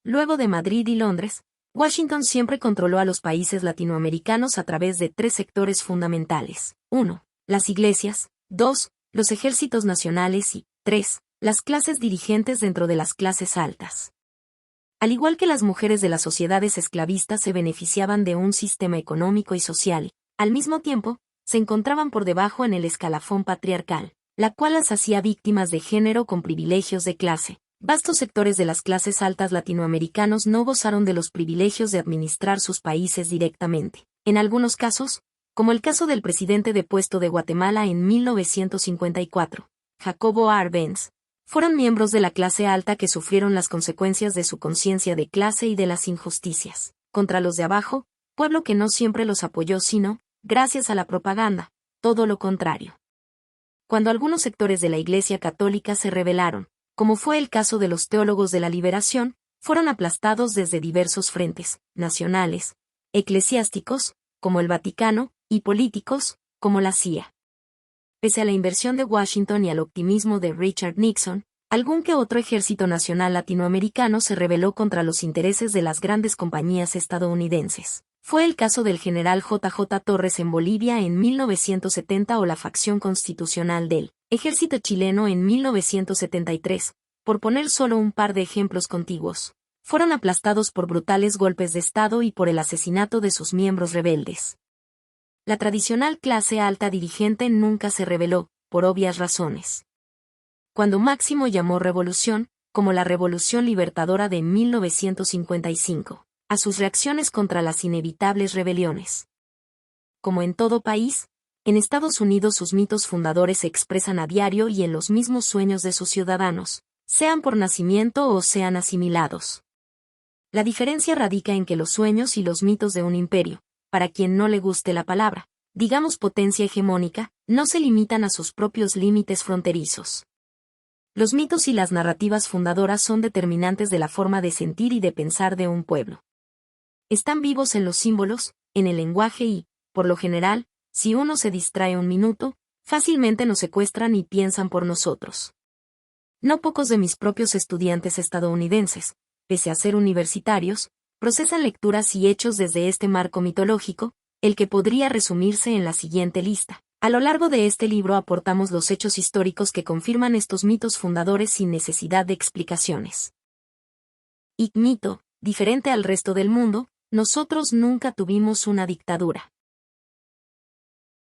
A: Luego de Madrid y Londres, Washington siempre controló a los países latinoamericanos a través de 3 sectores fundamentales: 1. Las iglesias; 2. Los ejércitos nacionales y 3. Las clases dirigentes dentro de las clases altas. Al igual que las mujeres de las sociedades esclavistas se beneficiaban de un sistema económico y social, al mismo tiempo, se encontraban por debajo en el escalafón patriarcal, la cual las hacía víctimas de género con privilegios de clase. Vastos sectores de las clases altas latinoamericanos no gozaron de los privilegios de administrar sus países directamente. En algunos casos, como el caso del presidente depuesto de Guatemala en 1954, Jacobo Arbenz, fueron miembros de la clase alta que sufrieron las consecuencias de su conciencia de clase y de las injusticias contra los de abajo, pueblo que no siempre los apoyó sino, gracias a la propaganda, todo lo contrario. Cuando algunos sectores de la Iglesia Católica se rebelaron, como fue el caso de los teólogos de la Liberación, fueron aplastados desde diversos frentes, nacionales, eclesiásticos, como el Vaticano, y políticos, como la CIA. Pese a la inversión de Washington y al optimismo de Richard Nixon, algún que otro ejército nacional latinoamericano se rebeló contra los intereses de las grandes compañías estadounidenses. Fue el caso del general J.J. Torres en Bolivia en 1970 o la facción constitucional del ejército chileno en 1973, por poner solo un par de ejemplos contiguos. Fueron aplastados por brutales golpes de Estado y por el asesinato de sus miembros rebeldes. La tradicional clase alta dirigente nunca se rebeló, por obvias razones. Cuando Máximo llamó revolución, como la Revolución Libertadora de 1955, a sus reacciones contra las inevitables rebeliones. Como en todo país, en Estados Unidos sus mitos fundadores se expresan a diario y en los mismos sueños de sus ciudadanos, sean por nacimiento o sean asimilados. La diferencia radica en que los sueños y los mitos de un imperio, para quien no le guste la palabra, digamos potencia hegemónica, no se limitan a sus propios límites fronterizos. Los mitos y las narrativas fundadoras son determinantes de la forma de sentir y de pensar de un pueblo. Están vivos en los símbolos, en el lenguaje y, por lo general, si uno se distrae un minuto, fácilmente nos secuestran y piensan por nosotros. No pocos de mis propios estudiantes estadounidenses, pese a ser universitarios, procesan lecturas y hechos desde este marco mitológico, el que podría resumirse en la siguiente lista. A lo largo de este libro aportamos los hechos históricos que confirman estos mitos fundadores sin necesidad de explicaciones. Y mito, diferente al resto del mundo, nosotros nunca tuvimos una dictadura.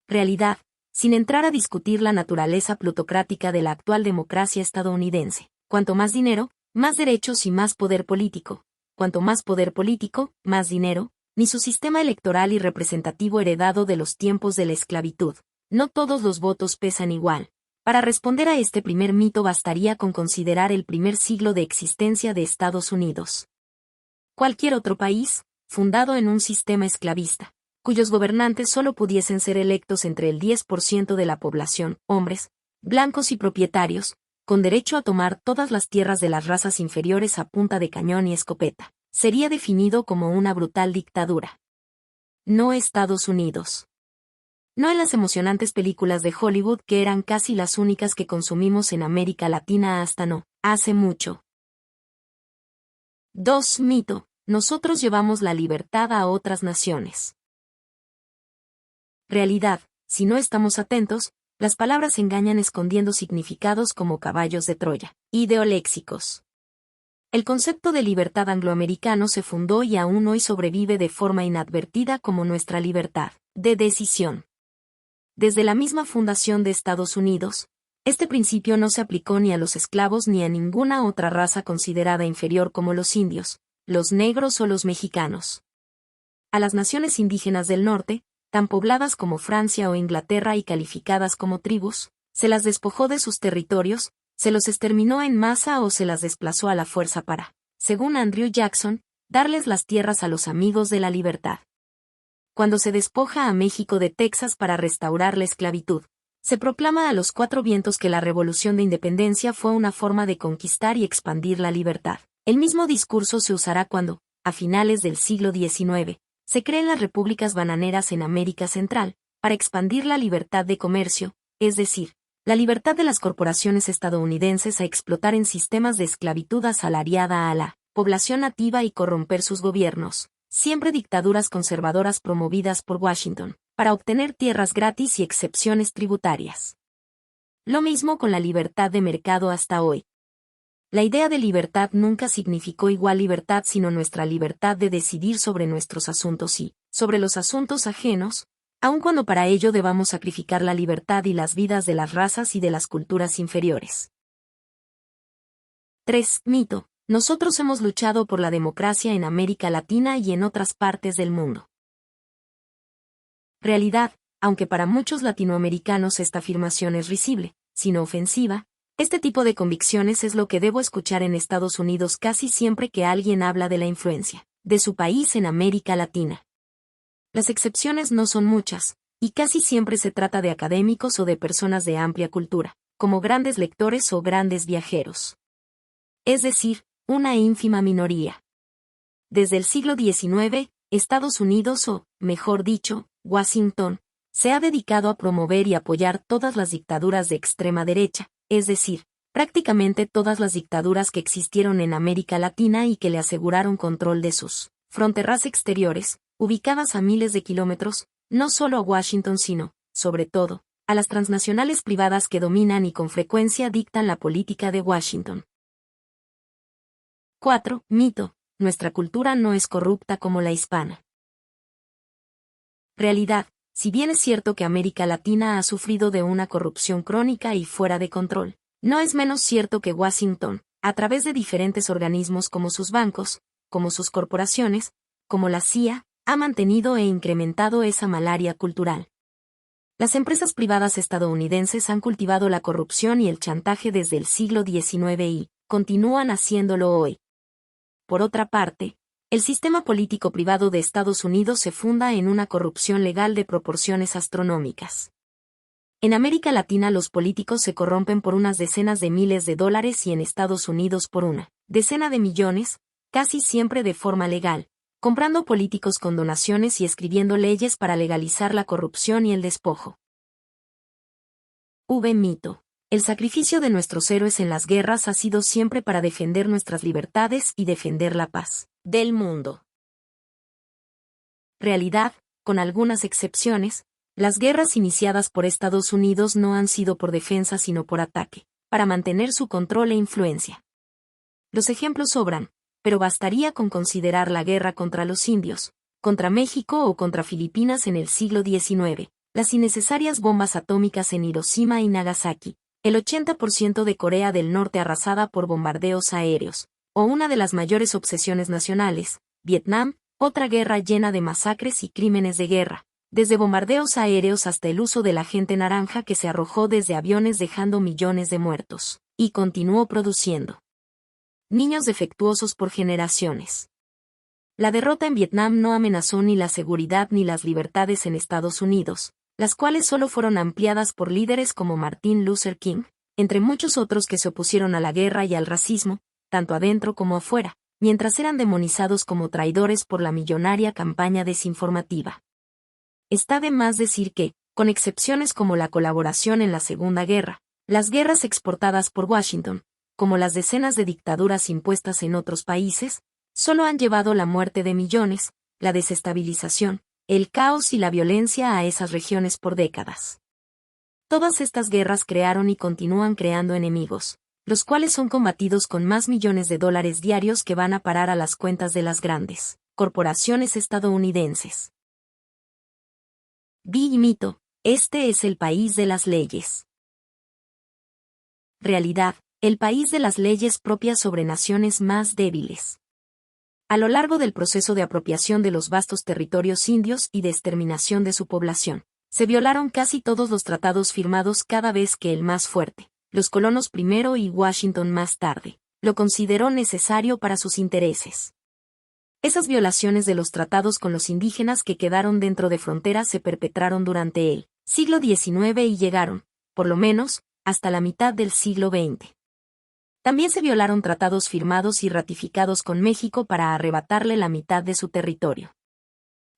A: Realidad, sin entrar a discutir la naturaleza plutocrática de la actual democracia estadounidense. Cuanto más dinero, más derechos y más poder político. Cuanto más poder político, más dinero, ni su sistema electoral y representativo heredado de los tiempos de la esclavitud. No todos los votos pesan igual. Para responder a este primer mito bastaría con considerar el primer siglo de existencia de Estados Unidos. Cualquier otro país, fundado en un sistema esclavista, cuyos gobernantes solo pudiesen ser electos entre el 10% de la población, hombres, blancos y propietarios, con derecho a tomar todas las tierras de las razas inferiores a punta de cañón y escopeta, sería definido como una brutal dictadura. No Estados Unidos. No en las emocionantes películas de Hollywood que eran casi las únicas que consumimos en América Latina hasta no hace mucho. 2. Mito. Nosotros llevamos la libertad a otras naciones. Realidad. Si no estamos atentos, las palabras engañan escondiendo significados como caballos de Troya, ideoléxicos. El concepto de libertad angloamericano se fundó y aún hoy sobrevive de forma inadvertida como nuestra libertad de decisión. Desde la misma fundación de Estados Unidos, este principio no se aplicó ni a los esclavos ni a ninguna otra raza considerada inferior como los indios, los negros o los mexicanos. A las naciones indígenas del norte, tan pobladas como Francia o Inglaterra y calificadas como tribus, se las despojó de sus territorios, se los exterminó en masa o se las desplazó a la fuerza para, según Andrew Jackson, darles las tierras a los amigos de la libertad. Cuando se despoja a México de Texas para restaurar la esclavitud, se proclama a los cuatro vientos que la Revolución de Independencia fue una forma de conquistar y expandir la libertad. El mismo discurso se usará cuando, a finales del siglo XIX, se creen las repúblicas bananeras en América Central, para expandir la libertad de comercio, es decir, la libertad de las corporaciones estadounidenses a explotar en sistemas de esclavitud asalariada a la población nativa y corromper sus gobiernos, siempre dictaduras conservadoras promovidas por Washington, para obtener tierras gratis y excepciones tributarias. Lo mismo con la libertad de mercado hasta hoy. La idea de libertad nunca significó igual libertad sino nuestra libertad de decidir sobre nuestros asuntos y, sobre los asuntos ajenos, aun cuando para ello debamos sacrificar la libertad y las vidas de las razas y de las culturas inferiores. 3. Mito. Nosotros hemos luchado por la democracia en América Latina y en otras partes del mundo. Realidad, aunque para muchos latinoamericanos esta afirmación es risible, sino ofensiva, este tipo de convicciones es lo que debo escuchar en Estados Unidos casi siempre que alguien habla de la influencia de su país en América Latina. Las excepciones no son muchas, y casi siempre se trata de académicos o de personas de amplia cultura, como grandes lectores o grandes viajeros. Es decir, una ínfima minoría. Desde el siglo XIX, Estados Unidos o, mejor dicho, Washington, se ha dedicado a promover y apoyar todas las dictaduras de extrema derecha, es decir, prácticamente todas las dictaduras que existieron en América Latina y que le aseguraron control de sus fronteras exteriores, ubicadas a miles de kilómetros, no solo a Washington sino, sobre todo, a las transnacionales privadas que dominan y con frecuencia dictan la política de Washington. 4. Mito. Nuestra cultura no es corrupta como la hispana. Realidad. Si bien es cierto que América Latina ha sufrido de una corrupción crónica y fuera de control, no es menos cierto que Washington, a través de diferentes organismos como sus bancos, como sus corporaciones, como la CIA, ha mantenido e incrementado esa malaria cultural. Las empresas privadas estadounidenses han cultivado la corrupción y el chantaje desde el siglo XIX y continúan haciéndolo hoy. Por otra parte, el sistema político privado de Estados Unidos se funda en una corrupción legal de proporciones astronómicas. En América Latina los políticos se corrompen por unas decenas de miles de dólares y en Estados Unidos por una decena de millones, casi siempre de forma legal, comprando políticos con donaciones y escribiendo leyes para legalizar la corrupción y el despojo. Mito. El sacrificio de nuestros héroes en las guerras ha sido siempre para defender nuestras libertades y defender la paz del mundo. Realidad, con algunas excepciones, las guerras iniciadas por Estados Unidos no han sido por defensa sino por ataque, para mantener su control e influencia. Los ejemplos sobran, pero bastaría con considerar la guerra contra los indios, contra México o contra Filipinas en el siglo XIX, las innecesarias bombas atómicas en Hiroshima y Nagasaki, el 80% de Corea del Norte arrasada por bombardeos aéreos, o una de las mayores obsesiones nacionales, Vietnam, otra guerra llena de masacres y crímenes de guerra, desde bombardeos aéreos hasta el uso de la gente naranja que se arrojó desde aviones dejando millones de muertos, y continuó produciendo niños defectuosos por generaciones. La derrota en Vietnam no amenazó ni la seguridad ni las libertades en Estados Unidos, las cuales solo fueron ampliadas por líderes como Martin Luther King, entre muchos otros que se opusieron a la guerra y al racismo, tanto adentro como afuera, mientras eran demonizados como traidores por la millonaria campaña desinformativa. Está de más decir que, con excepciones como la colaboración en la Segunda Guerra, las guerras exportadas por Washington, como las decenas de dictaduras impuestas en otros países, solo han llevado la muerte de millones, la desestabilización, el caos y la violencia a esas regiones por décadas. Todas estas guerras crearon y continúan creando enemigos, los cuales son combatidos con más millones de dólares diarios que van a parar a las cuentas de las grandes corporaciones estadounidenses. Vi y mito, este es el país de las leyes. Realidad, el país de las leyes propias sobre naciones más débiles. A lo largo del proceso de apropiación de los vastos territorios indios y de exterminación de su población, se violaron casi todos los tratados firmados cada vez que el más fuerte, los colonos primero y Washington más tarde, lo consideró necesario para sus intereses. Esas violaciones de los tratados con los indígenas que quedaron dentro de fronteras se perpetraron durante el siglo XIX y llegaron, por lo menos, hasta la mitad del siglo XX. También se violaron tratados firmados y ratificados con México para arrebatarle la mitad de su territorio.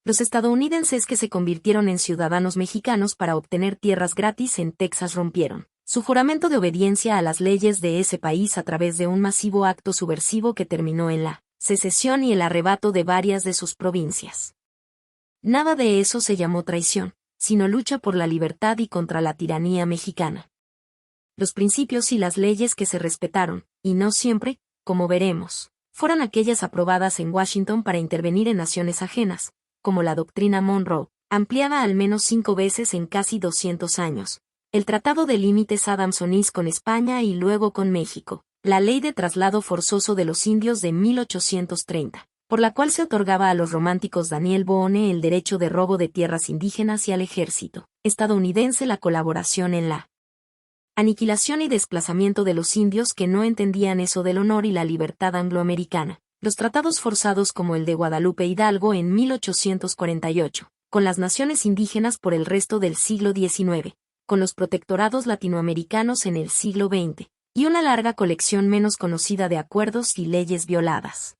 A: Los estadounidenses que se convirtieron en ciudadanos mexicanos para obtener tierras gratis en Texas rompieron su juramento de obediencia a las leyes de ese país a través de un masivo acto subversivo que terminó en la secesión y el arrebato de varias de sus provincias. Nada de eso se llamó traición, sino lucha por la libertad y contra la tiranía mexicana. Los principios y las leyes que se respetaron, y no siempre, como veremos, fueron aquellas aprobadas en Washington para intervenir en naciones ajenas, como la doctrina Monroe, ampliada al menos 5 veces en casi 200 años, el Tratado de Límites Adams-Onís con España y luego con México, la Ley de Traslado Forzoso de los Indios de 1830, por la cual se otorgaba a los románticos Daniel Boone el derecho de robo de tierras indígenas y al ejército estadounidense la colaboración en la aniquilación y desplazamiento de los indios que no entendían eso del honor y la libertad angloamericana, los tratados forzados como el de Guadalupe Hidalgo en 1848, con las naciones indígenas por el resto del siglo XIX, con los protectorados latinoamericanos en el siglo XX, y una larga colección menos conocida de acuerdos y leyes violadas.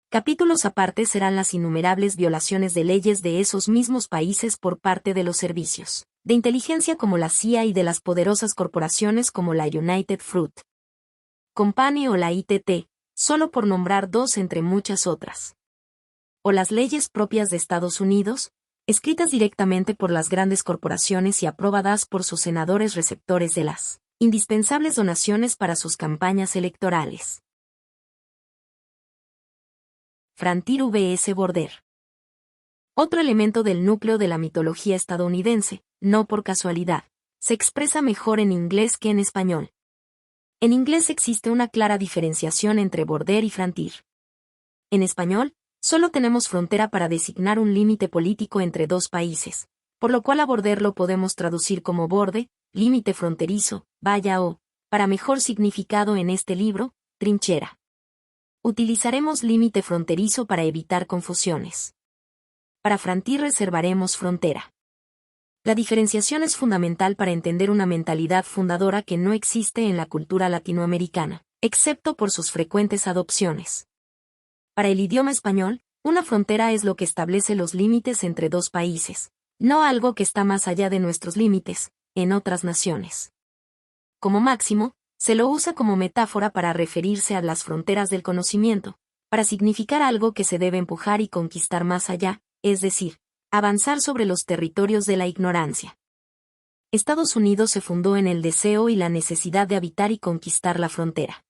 A: Capítulos aparte serán las innumerables violaciones de leyes de esos mismos países por parte de los servicios de inteligencia como la CIA y de las poderosas corporaciones como la United Fruit Company o la ITT, solo por nombrar dos entre muchas otras. O las leyes propias de Estados Unidos, escritas directamente por las grandes corporaciones y aprobadas por sus senadores receptores de las indispensables donaciones para sus campañas electorales. Frontier vs. Border. Otro elemento del núcleo de la mitología estadounidense, no por casualidad, se expresa mejor en inglés que en español. En inglés existe una clara diferenciación entre border y frontier. En español, solo tenemos frontera para designar un límite político entre dos países, por lo cual a border lo podemos traducir como borde, límite fronterizo, valla o, para mejor significado en este libro, trinchera. Utilizaremos límite fronterizo para evitar confusiones. Para frontier reservaremos frontera. La diferenciación es fundamental para entender una mentalidad fundadora que no existe en la cultura latinoamericana, excepto por sus frecuentes adopciones. Para el idioma español, una frontera es lo que establece los límites entre dos países, no algo que está más allá de nuestros límites, en otras naciones. Como máximo, se lo usa como metáfora para referirse a las fronteras del conocimiento, para significar algo que se debe empujar y conquistar más allá, es decir, avanzar sobre los territorios de la ignorancia. Estados Unidos se fundó en el deseo y la necesidad de habitar y conquistar la frontera.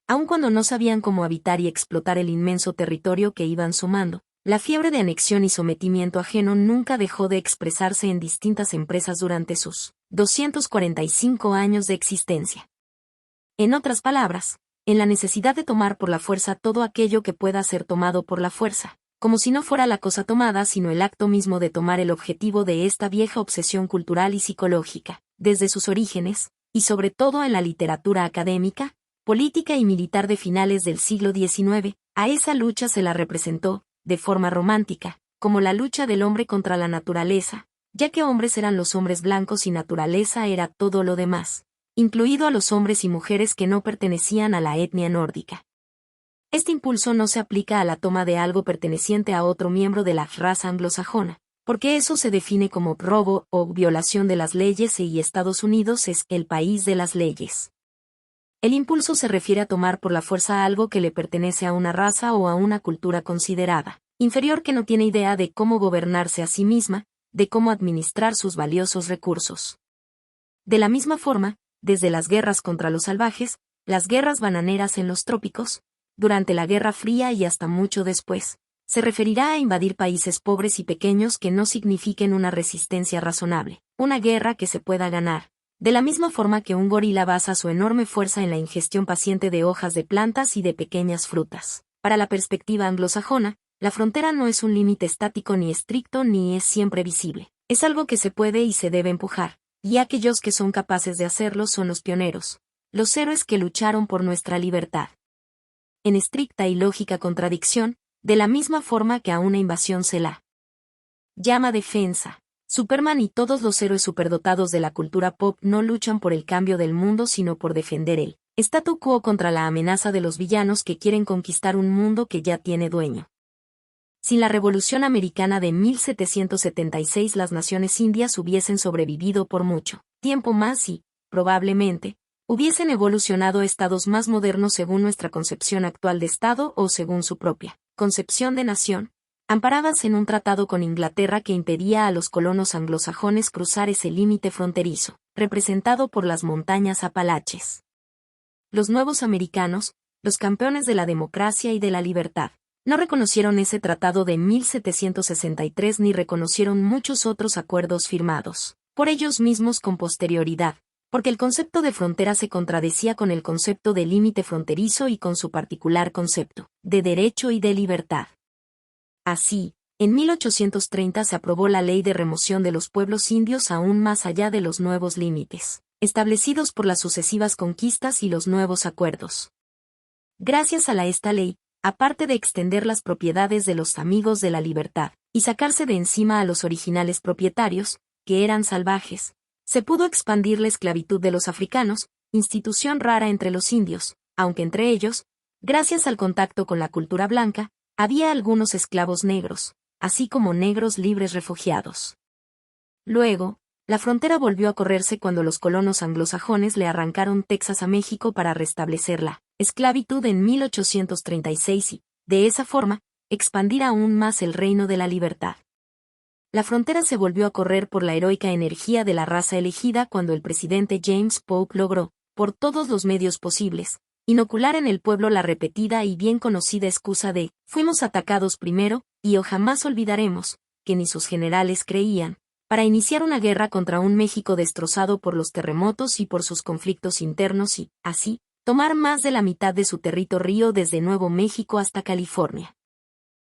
A: Aun cuando no sabían cómo habitar y explotar el inmenso territorio que iban sumando, La fiebre de anexión y sometimiento ajeno nunca dejó de expresarse en distintas empresas durante sus 245 años de existencia. En otras palabras, en la necesidad de tomar por la fuerza todo aquello que pueda ser tomado por la fuerza, como si no fuera la cosa tomada sino el acto mismo de tomar el objetivo de esta vieja obsesión cultural y psicológica, desde sus orígenes, y sobre todo en la literatura académica, política y militar de finales del siglo XIX, a esa lucha se la representó, de forma romántica, como la lucha del hombre contra la naturaleza, ya que hombres eran los hombres blancos y naturaleza era todo lo demás, incluido a los hombres y mujeres que no pertenecían a la etnia nórdica. Este impulso no se aplica a la toma de algo perteneciente a otro miembro de la raza anglosajona, porque eso se define como robo o violación de las leyes y Estados Unidos es el país de las leyes. El impulso se refiere a tomar por la fuerza algo que le pertenece a una raza o a una cultura considerada inferior que no tiene idea de cómo gobernarse a sí misma, de cómo administrar sus valiosos recursos. De la misma forma, desde las guerras contra los salvajes, las guerras bananeras en los trópicos, durante la Guerra Fría y hasta mucho después, se referirá a invadir países pobres y pequeños que no signifiquen una resistencia razonable, una guerra que se pueda ganar. De la misma forma que un gorila basa su enorme fuerza en la ingestión paciente de hojas de plantas y de pequeñas frutas. Para la perspectiva anglosajona, la frontera no es un límite estático ni estricto ni es siempre visible. Es algo que se puede y se debe empujar, y aquellos que son capaces de hacerlo son los pioneros, los héroes que lucharon por nuestra libertad. En estricta y lógica contradicción, de la misma forma que a una invasión se la llama defensa. Superman y todos los héroes superdotados de la cultura pop no luchan por el cambio del mundo sino por defender el statu quo contra la amenaza de los villanos que quieren conquistar un mundo que ya tiene dueño. Sin la Revolución Americana de 1776 las naciones indias hubiesen sobrevivido por mucho tiempo más y, probablemente, hubiesen evolucionado a estados más modernos según nuestra concepción actual de Estado o según su propia concepción de nación, amparadas en un tratado con Inglaterra que impedía a los colonos anglosajones cruzar ese límite fronterizo, representado por las montañas Apalaches. Los nuevos americanos, los campeones de la democracia y de la libertad, no reconocieron ese tratado de 1763 ni reconocieron muchos otros acuerdos firmados por ellos mismos con posterioridad, porque el concepto de frontera se contradecía con el concepto de límite fronterizo y con su particular concepto de derecho y de libertad. Así, en 1830 se aprobó la Ley de Remoción de los Pueblos Indios aún más allá de los nuevos límites, establecidos por las sucesivas conquistas y los nuevos acuerdos. Gracias a esta ley, aparte de extender las propiedades de los amigos de la libertad, y sacarse de encima a los originales propietarios, que eran salvajes, se pudo expandir la esclavitud de los africanos, institución rara entre los indios, aunque entre ellos, gracias al contacto con la cultura blanca, había algunos esclavos negros, así como negros libres refugiados. Luego, la frontera volvió a correrse cuando los colonos anglosajones le arrancaron Texas a México para restablecer la esclavitud en 1836 y, de esa forma, expandir aún más el reino de la libertad. La frontera se volvió a correr por la heroica energía de la raza elegida cuando el presidente James Polk logró, por todos los medios posibles, inocular en el pueblo la repetida y bien conocida excusa de «fuimos atacados primero», y «o jamás olvidaremos», que ni sus generales creían, para iniciar una guerra contra un México destrozado por los terremotos y por sus conflictos internos y, así, tomar más de la mitad de su territorio desde Nuevo México hasta California.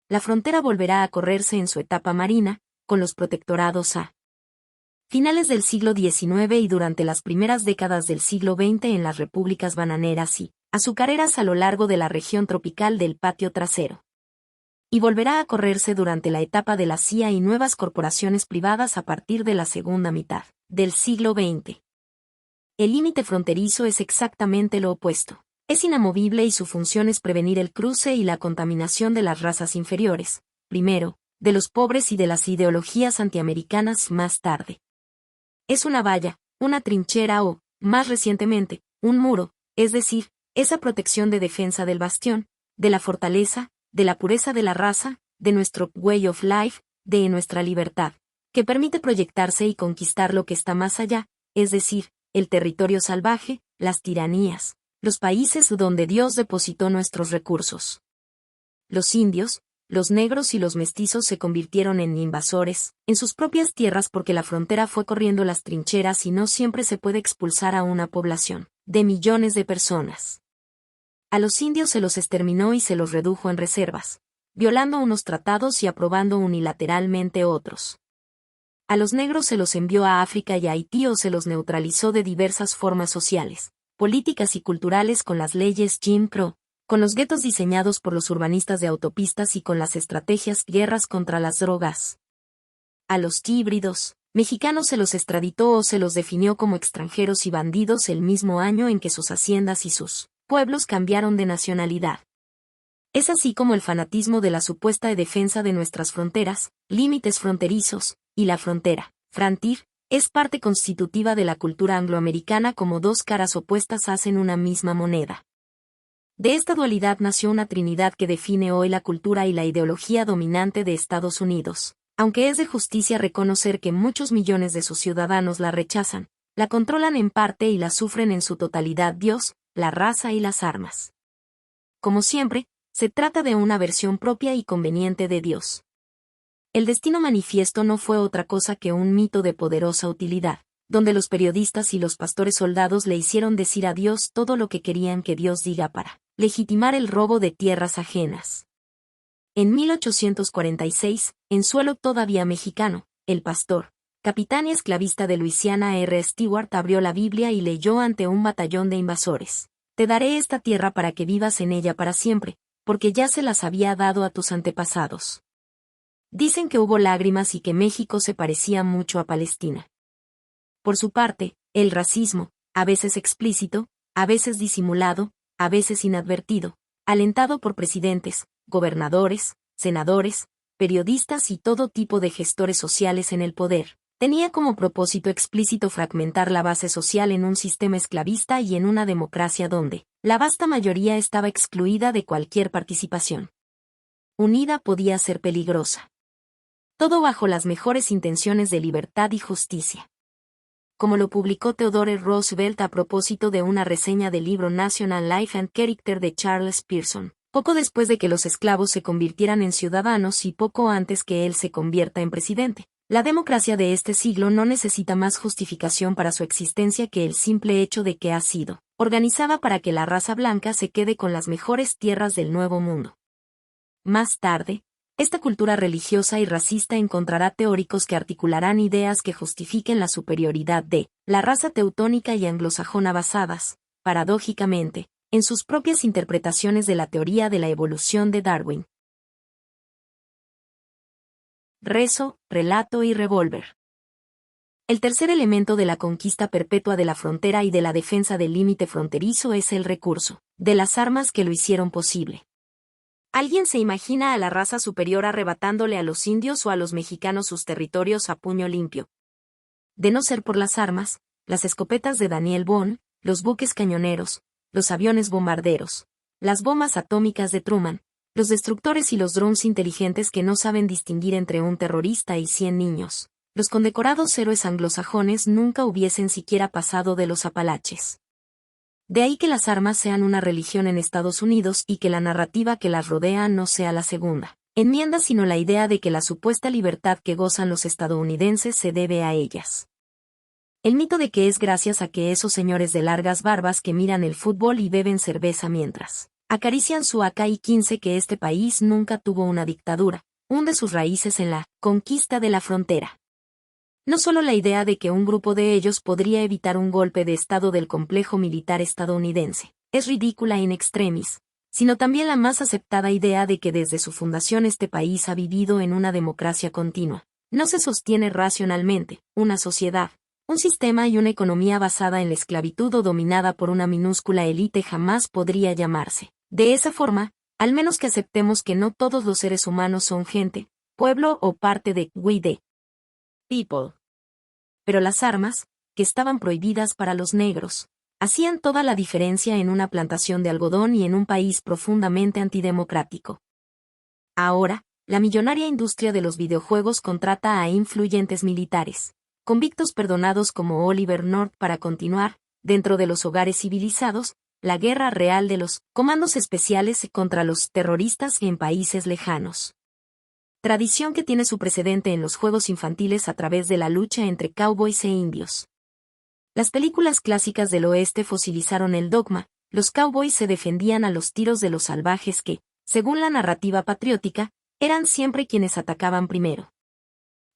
A: La frontera volverá a correrse en su etapa marina, con los protectorados a finales del siglo XIX y durante las primeras décadas del siglo XX en las repúblicas bananeras y azucareras a lo largo de la región tropical del patio trasero. Y volverá a correrse durante la etapa de la CIA y nuevas corporaciones privadas a partir de la segunda mitad del siglo XX. El límite fronterizo es exactamente lo opuesto. Es inamovible y su función es prevenir el cruce y la contaminación de las razas inferiores, primero, de los pobres y de las ideologías antiamericanas más tarde. Es una valla, una trinchera o, más recientemente, un muro, es decir, esa protección de defensa del bastión, de la fortaleza, de la pureza de la raza, de nuestro way of life, de nuestra libertad, que permite proyectarse y conquistar lo que está más allá, es decir, el territorio salvaje, las tiranías, los países donde Dios depositó nuestros recursos. Los indios, los negros y los mestizos se convirtieron en invasores, en sus propias tierras porque la frontera fue corriendo las trincheras y no siempre se puede expulsar a una población de millones de personas. A los indios se los exterminó y se los redujo en reservas, violando unos tratados y aprobando unilateralmente otros. A los negros se los envió a África y a Haití o se los neutralizó de diversas formas sociales, políticas y culturales con las leyes Jim Crow, con los guetos diseñados por los urbanistas de autopistas y con las estrategias guerras contra las drogas. A los híbridos mexicanos se los extraditó o se los definió como extranjeros y bandidos el mismo año en que sus haciendas y sus pueblos cambiaron de nacionalidad. Es así como el fanatismo de la supuesta defensa de nuestras fronteras, límites fronterizos, y la frontera, frontier, es parte constitutiva de la cultura angloamericana como dos caras opuestas hacen una misma moneda. De esta dualidad nació una trinidad que define hoy la cultura y la ideología dominante de Estados Unidos, aunque es de justicia reconocer que muchos millones de sus ciudadanos la rechazan, la controlan en parte y la sufren en su totalidad Dios, la raza y las armas. Como siempre, se trata de una versión propia y conveniente de Dios. El destino manifiesto no fue otra cosa que un mito de poderosa utilidad, donde los periodistas y los pastores soldados le hicieron decir a Dios todo lo que querían que Dios diga para legitimar el robo de tierras ajenas. En 1846, en suelo todavía mexicano, el pastor, capitán y esclavista de Luisiana R. Stewart abrió la Biblia y leyó ante un batallón de invasores: «Te daré esta tierra para que vivas en ella para siempre, porque ya se las había dado a tus antepasados». Dicen que hubo lágrimas y que México se parecía mucho a Palestina. Por su parte, el racismo, a veces explícito, a veces disimulado, a veces inadvertido, alentado por presidentes, gobernadores, senadores, periodistas y todo tipo de gestores sociales en el poder, tenía como propósito explícito fragmentar la base social en un sistema esclavista y en una democracia donde la vasta mayoría estaba excluida de cualquier participación. Unida podía ser peligrosa. Todo bajo las mejores intenciones de libertad y justicia. Como lo publicó Theodore Roosevelt a propósito de una reseña del libro National Life and Character de Charles Pearson, poco después de que los esclavos se convirtieran en ciudadanos y poco antes que él se convierta en presidente. La democracia de este siglo no necesita más justificación para su existencia que el simple hecho de que ha sido organizada para que la raza blanca se quede con las mejores tierras del Nuevo Mundo. Más tarde, esta cultura religiosa y racista encontrará teóricos que articularán ideas que justifiquen la superioridad de la raza teutónica y anglosajona basadas, paradójicamente, en sus propias interpretaciones de la teoría de la evolución de Darwin. Rezo, relato y revólver. El tercer elemento de la conquista perpetua de la frontera y de la defensa del límite fronterizo es el recurso de las armas que lo hicieron posible. ¿Alguien se imagina a la raza superior arrebatándole a los indios o a los mexicanos sus territorios a puño limpio? De no ser por las armas, las escopetas de Daniel Boone, los buques cañoneros, los aviones bombarderos, las bombas atómicas de Truman, los destructores y los drones inteligentes que no saben distinguir entre un terrorista y 100 niños, los condecorados héroes anglosajones nunca hubiesen siquiera pasado de los Apalaches. De ahí que las armas sean una religión en Estados Unidos y que la narrativa que las rodea no sea la segunda enmienda sino la idea de que la supuesta libertad que gozan los estadounidenses se debe a ellas. El mito de que es gracias a que esos señores de largas barbas que miran el fútbol y beben cerveza mientras acarician su AK-15 que este país nunca tuvo una dictadura, hunde sus raíces en la conquista de la frontera. No solo la idea de que un grupo de ellos podría evitar un golpe de estado del complejo militar estadounidense es ridícula in extremis, sino también la más aceptada idea de que desde su fundación este país ha vivido en una democracia continua. No se sostiene racionalmente, una sociedad, un sistema y una economía basada en la esclavitud o dominada por una minúscula élite jamás podría llamarse de esa forma, al menos que aceptemos que no todos los seres humanos son gente, pueblo o parte de we the people. Pero las armas, que estaban prohibidas para los negros, hacían toda la diferencia en una plantación de algodón y en un país profundamente antidemocrático. Ahora, la millonaria industria de los videojuegos contrata a influyentes militares, convictos perdonados como Oliver North para continuar, dentro de los hogares civilizados, la guerra real de los comandos especiales contra los terroristas en países lejanos. tradición que tiene su precedente en los juegos infantiles a través de la lucha entre cowboys e indios. Las películas clásicas del oeste fosilizaron el dogma: los cowboys se defendían a los tiros de los salvajes que, según la narrativa patriótica, eran siempre quienes atacaban primero.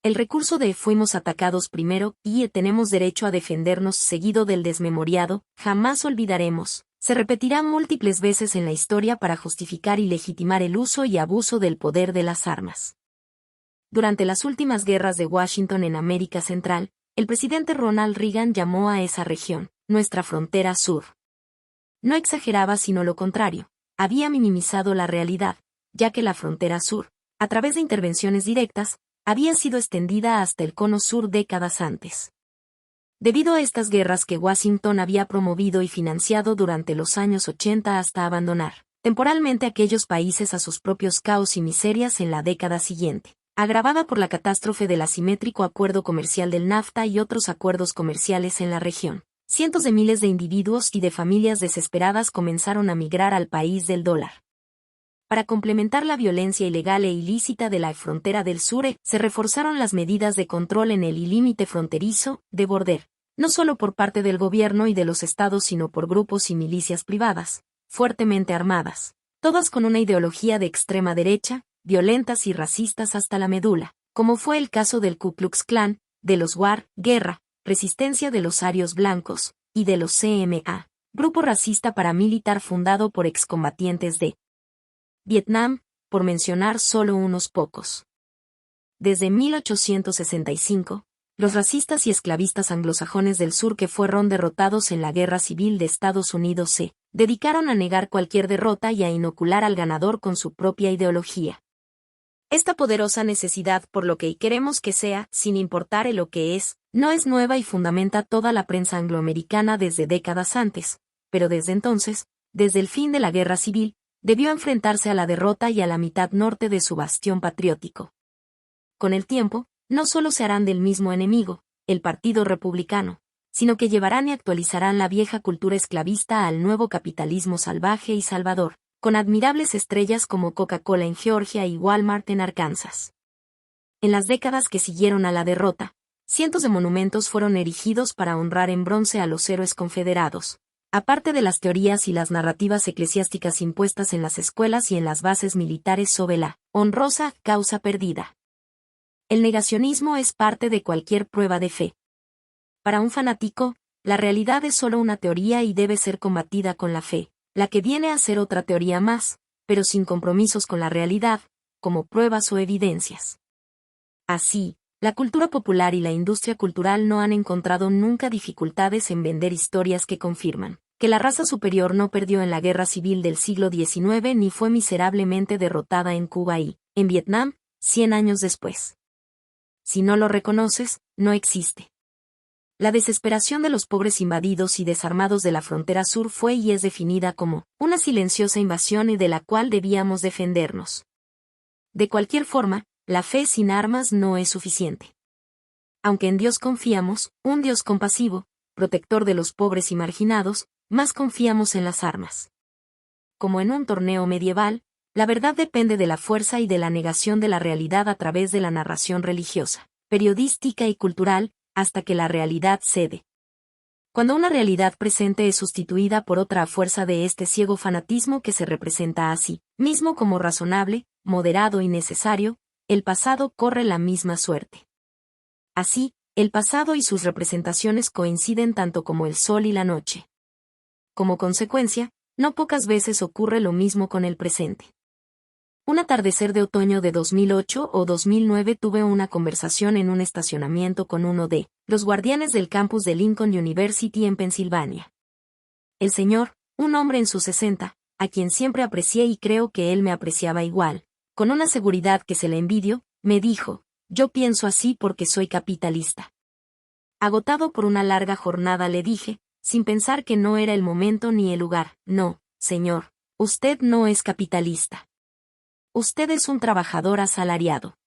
A: El recurso de "fuimos atacados primero y tenemos derecho a defendernos" seguido del desmemoriado "jamás olvidaremos", se repetirá múltiples veces en la historia para justificar y legitimar el uso y abuso del poder de las armas. Durante las últimas guerras de Washington en América Central, el presidente Ronald Reagan llamó a esa región nuestra frontera sur. No exageraba, sino lo contrario, había minimizado la realidad, ya que la frontera sur, a través de intervenciones directas, había sido extendida hasta el cono sur décadas antes. Debido a estas guerras que Washington había promovido y financiado durante los años 80 hasta abandonar temporalmente aquellos países a sus propios caos y miserias en la década siguiente, agravada por la catástrofe del asimétrico acuerdo comercial del NAFTA y otros acuerdos comerciales en la región, cientos de miles de individuos y de familias desesperadas comenzaron a migrar al país del dólar. Para complementar la violencia ilegal e ilícita de la frontera del sur, se reforzaron las medidas de control en el límite fronterizo de Border, no solo por parte del gobierno y de los estados, sino por grupos y milicias privadas, fuertemente armadas, todas con una ideología de extrema derecha, violentas y racistas hasta la médula, como fue el caso del Ku Klux Klan, de los WAR, guerra, resistencia de los arios blancos, y de los CMA, grupo racista paramilitar fundado por excombatientes de Vietnam, por mencionar solo unos pocos. Desde 1865, los racistas y esclavistas anglosajones del sur que fueron derrotados en la Guerra Civil de Estados Unidos se dedicaron a negar cualquier derrota y a inocular al ganador con su propia ideología. Esta poderosa necesidad por lo que queremos que sea, sin importar lo que es, no es nueva y fundamenta toda la prensa angloamericana desde décadas antes, pero desde entonces, desde el fin de la Guerra Civil, debió enfrentarse a la derrota y a la mitad norte de su bastión patriótico. Con el tiempo, no solo se harán del mismo enemigo, el Partido Republicano, sino que llevarán y actualizarán la vieja cultura esclavista al nuevo capitalismo salvaje y salvador, con admirables estrellas como Coca-Cola en Georgia y Walmart en Arkansas. En las décadas que siguieron a la derrota, cientos de monumentos fueron erigidos para honrar en bronce a los héroes confederados, aparte de las teorías y las narrativas eclesiásticas impuestas en las escuelas y en las bases militares sobre la honrosa causa perdida. El negacionismo es parte de cualquier prueba de fe. Para un fanático, la realidad es solo una teoría y debe ser combatida con la fe, la que viene a ser otra teoría más, pero sin compromisos con la realidad, como pruebas o evidencias. Así, la cultura popular y la industria cultural no han encontrado nunca dificultades en vender historias que confirman que la raza superior no perdió en la guerra civil del siglo XIX ni fue miserablemente derrotada en Cuba y, en Vietnam, 100 años después. Si no lo reconoces, no existe. La desesperación de los pobres invadidos y desarmados de la frontera sur fue y es definida como una silenciosa invasión y de la cual debíamos defendernos. De cualquier forma, la fe sin armas no es suficiente. Aunque en Dios confiamos, un Dios compasivo, protector de los pobres y marginados, más confiamos en las armas. Como en un torneo medieval, la verdad depende de la fuerza y de la negación de la realidad a través de la narración religiosa, periodística y cultural, hasta que la realidad cede. Cuando una realidad presente es sustituida por otra a fuerza de este ciego fanatismo que se representa a sí mismo como razonable, moderado y necesario, el pasado corre la misma suerte. Así, el pasado y sus representaciones coinciden tanto como el sol y la noche. Como consecuencia, no pocas veces ocurre lo mismo con el presente. Un atardecer de otoño de 2008 o 2009 tuve una conversación en un estacionamiento con uno de los guardianes del campus de Lincoln University en Pensilvania. El señor, un hombre en sus 60, a quien siempre aprecié y creo que él me apreciaba igual, con una seguridad que se le envidio, me dijo: yo pienso así porque soy capitalista. Agotado por una larga jornada le dije, sin pensar que no era el momento ni el lugar: no, señor, usted no es capitalista. Usted es un trabajador asalariado.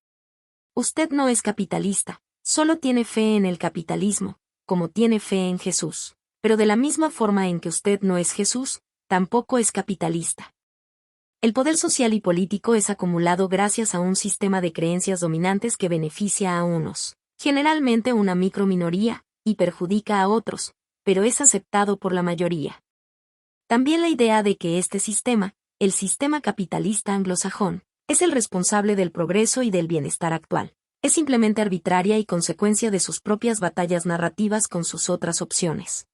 A: Usted no es capitalista, solo tiene fe en el capitalismo, como tiene fe en Jesús. Pero de la misma forma en que usted no es Jesús, tampoco es capitalista. El poder social y político es acumulado gracias a un sistema de creencias dominantes que beneficia a unos, generalmente una microminoría, y perjudica a otros, pero es aceptado por la mayoría. También la idea de que este sistema, el sistema capitalista anglosajón, es el responsable del progreso y del bienestar actual, es simplemente arbitraria y consecuencia de sus propias batallas narrativas con sus otras opciones.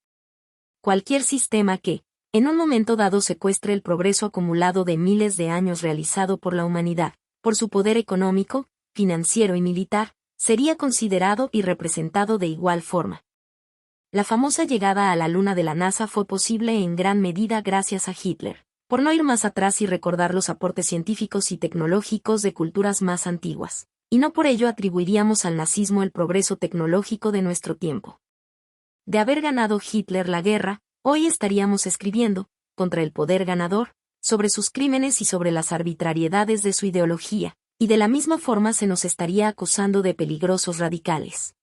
A: Cualquier sistema que, en un momento dado, secuestre el progreso acumulado de miles de años realizado por la humanidad, por su poder económico, financiero y militar, sería considerado y representado de igual forma. La famosa llegada a la Luna de la NASA fue posible en gran medida gracias a Hitler, por no ir más atrás y recordar los aportes científicos y tecnológicos de culturas más antiguas, y no por ello atribuiríamos al nazismo el progreso tecnológico de nuestro tiempo. De haber ganado Hitler la guerra, hoy estaríamos escribiendo, contra el poder ganador, sobre sus crímenes y sobre las arbitrariedades de su ideología, y de la misma forma se nos estaría acusando de peligrosos radicales.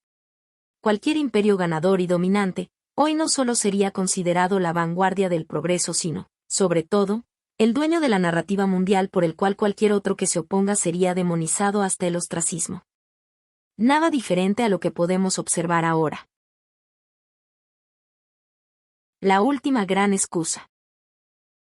A: Cualquier imperio ganador y dominante, hoy no solo sería considerado la vanguardia del progreso sino, sobre todo, el dueño de la narrativa mundial por el cual cualquier otro que se oponga sería demonizado hasta el ostracismo. Nada diferente a lo que podemos observar ahora. La última gran excusa.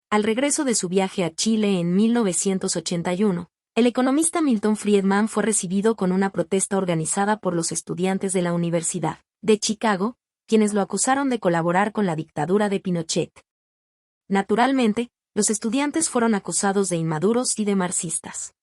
A: Al regreso de su viaje a Chile en 1981, el economista Milton Friedman fue recibido con una protesta organizada por los estudiantes de la Universidad de Chicago, quienes lo acusaron de colaborar con la dictadura de Pinochet. Naturalmente, los estudiantes fueron acusados de inmaduros y de marxistas.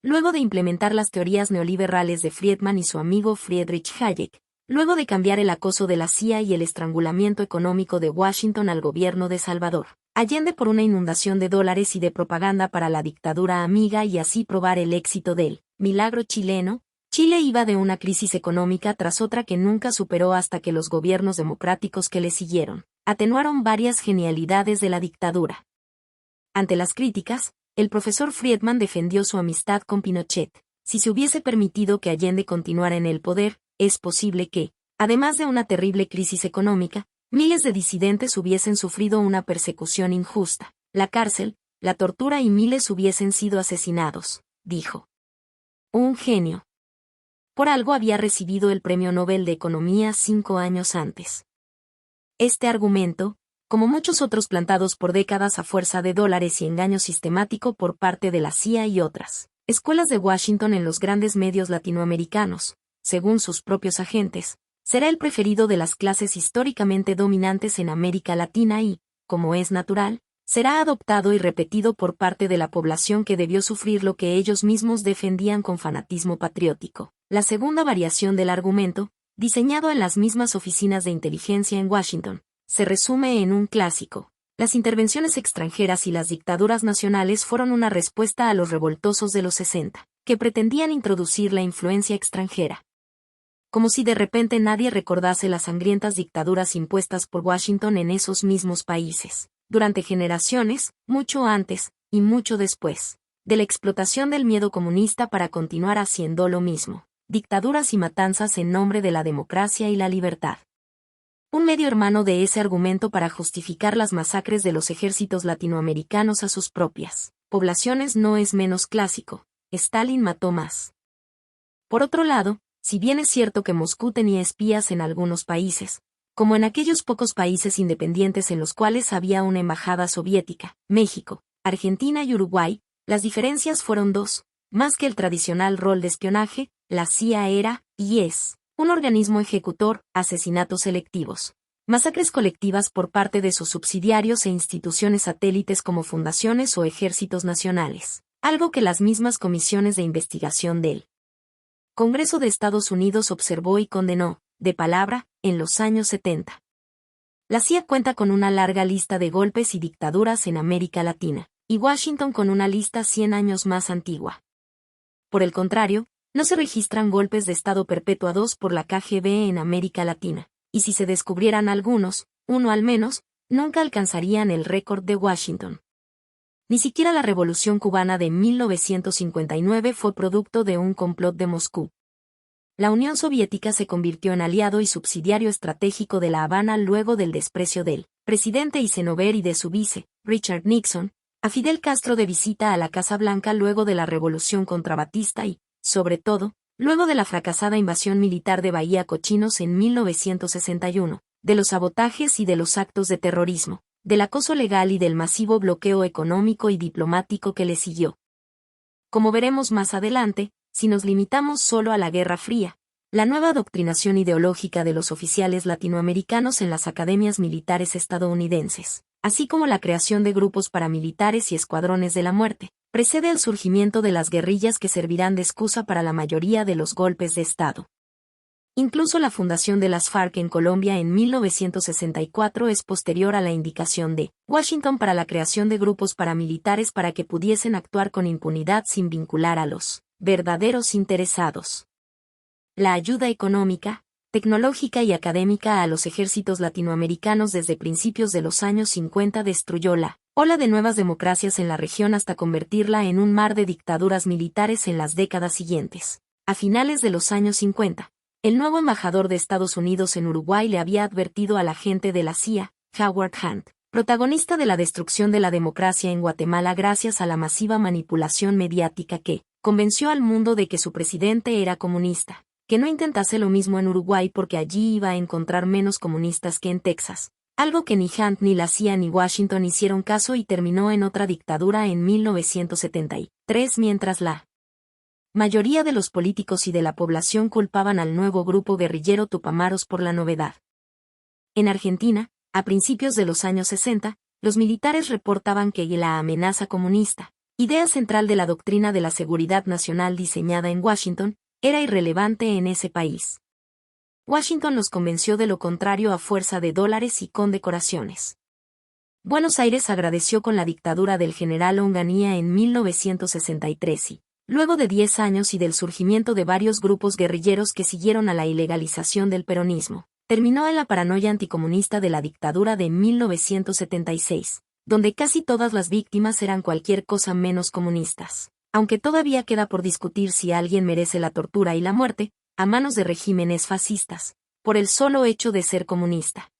A: Luego de implementar las teorías neoliberales de Friedman y su amigo Friedrich Hayek, luego de cambiar el acoso de la CIA y el estrangulamiento económico de Washington al gobierno de Salvador Allende por una inundación de dólares y de propaganda para la dictadura amiga y así probar el éxito del milagro chileno, Chile iba de una crisis económica tras otra que nunca superó hasta que los gobiernos democráticos que le siguieron atenuaron varias genialidades de la dictadura. Ante las críticas, el profesor Friedman defendió su amistad con Pinochet. Si se hubiese permitido que Allende continuara en el poder, es posible que, además de una terrible crisis económica, miles de disidentes hubiesen sufrido una persecución injusta, la cárcel, la tortura y miles hubiesen sido asesinados, dijo. Un genio. Por algo había recibido el Premio Nobel de Economía 5 años antes. Este argumento, como muchos otros plantados por décadas a fuerza de dólares y engaño sistemático por parte de la CIA y otras escuelas de Washington en los grandes medios latinoamericanos, según sus propios agentes, será el preferido de las clases históricamente dominantes en América Latina y, como es natural, será adoptado y repetido por parte de la población que debió sufrir lo que ellos mismos defendían con fanatismo patriótico. La segunda variación del argumento, diseñado en las mismas oficinas de inteligencia en Washington, se resume en un clásico. Las intervenciones extranjeras y las dictaduras nacionales fueron una respuesta a los revoltosos de los 60, que pretendían introducir la influencia extranjera. Como si de repente nadie recordase las sangrientas dictaduras impuestas por Washington en esos mismos países, durante generaciones, mucho antes, y mucho después, de la explotación del miedo comunista para continuar haciendo lo mismo, dictaduras y matanzas en nombre de la democracia y la libertad. Un medio hermano de ese argumento para justificar las masacres de los ejércitos latinoamericanos a sus propias poblaciones no es menos clásico. Stalin mató más. Por otro lado, si bien es cierto que Moscú tenía espías en algunos países, como en aquellos pocos países independientes en los cuales había una embajada soviética, México, Argentina y Uruguay, las diferencias fueron dos, más que el tradicional rol de espionaje, la CIA era, y es, un organismo ejecutor, asesinatos selectivos, masacres colectivas por parte de sus subsidiarios e instituciones satélites como fundaciones o ejércitos nacionales, algo que las mismas comisiones de investigación del Congreso de Estados Unidos observó y condenó, de palabra, en los años 70. La CIA cuenta con una larga lista de golpes y dictaduras en América Latina, y Washington con una lista 100 años más antigua. Por el contrario, no se registran golpes de Estado perpetuados por la KGB en América Latina, y si se descubrieran algunos, uno al menos, nunca alcanzarían el récord de Washington. Ni siquiera la Revolución Cubana de 1959 fue producto de un complot de Moscú. La Unión Soviética se convirtió en aliado y subsidiario estratégico de La Habana luego del desprecio del presidente Eisenhower y de su vice, Richard Nixon, a Fidel Castro de visita a la Casa Blanca luego de la revolución contra Batista y, sobre todo, luego de la fracasada invasión militar de Bahía Cochinos en 1961, de los sabotajes y de los actos de terrorismo, del acoso legal y del masivo bloqueo económico y diplomático que le siguió. Como veremos más adelante, si nos limitamos solo a la Guerra Fría, la nueva adoctrinación ideológica de los oficiales latinoamericanos en las academias militares estadounidenses, así como la creación de grupos paramilitares y escuadrones de la muerte, precede al surgimiento de las guerrillas que servirán de excusa para la mayoría de los golpes de Estado. Incluso la fundación de las FARC en Colombia en 1964 es posterior a la indicación de Washington para la creación de grupos paramilitares para que pudiesen actuar con impunidad sin vincular a los verdaderos interesados. La ayuda económica, tecnológica y académica a los ejércitos latinoamericanos desde principios de los años 50 destruyó la ola de nuevas democracias en la región hasta convertirla en un mar de dictaduras militares en las décadas siguientes. A finales de los años 50, el nuevo embajador de Estados Unidos en Uruguay le había advertido al agente de la CIA, Howard Hunt, protagonista de la destrucción de la democracia en Guatemala gracias a la masiva manipulación mediática que convenció al mundo de que su presidente era comunista, que no intentase lo mismo en Uruguay porque allí iba a encontrar menos comunistas que en Texas, algo que ni Hunt ni la CIA ni Washington hicieron caso y terminó en otra dictadura en 1973 mientras la mayoría de los políticos y de la población culpaban al nuevo grupo guerrillero Tupamaros por la novedad. En Argentina, a principios de los años 60, los militares reportaban que la amenaza comunista, idea central de la doctrina de la seguridad nacional diseñada en Washington, era irrelevante en ese país. Washington los convenció de lo contrario a fuerza de dólares y condecoraciones. Buenos Aires agradeció con la dictadura del general Onganía en 1963 y, luego de 10 años y del surgimiento de varios grupos guerrilleros que siguieron a la ilegalización del peronismo, terminó en la paranoia anticomunista de la dictadura de 1976, donde casi todas las víctimas eran cualquier cosa menos comunistas. Aunque todavía queda por discutir si alguien merece la tortura y la muerte, a manos de regímenes fascistas, por el solo hecho de ser comunista.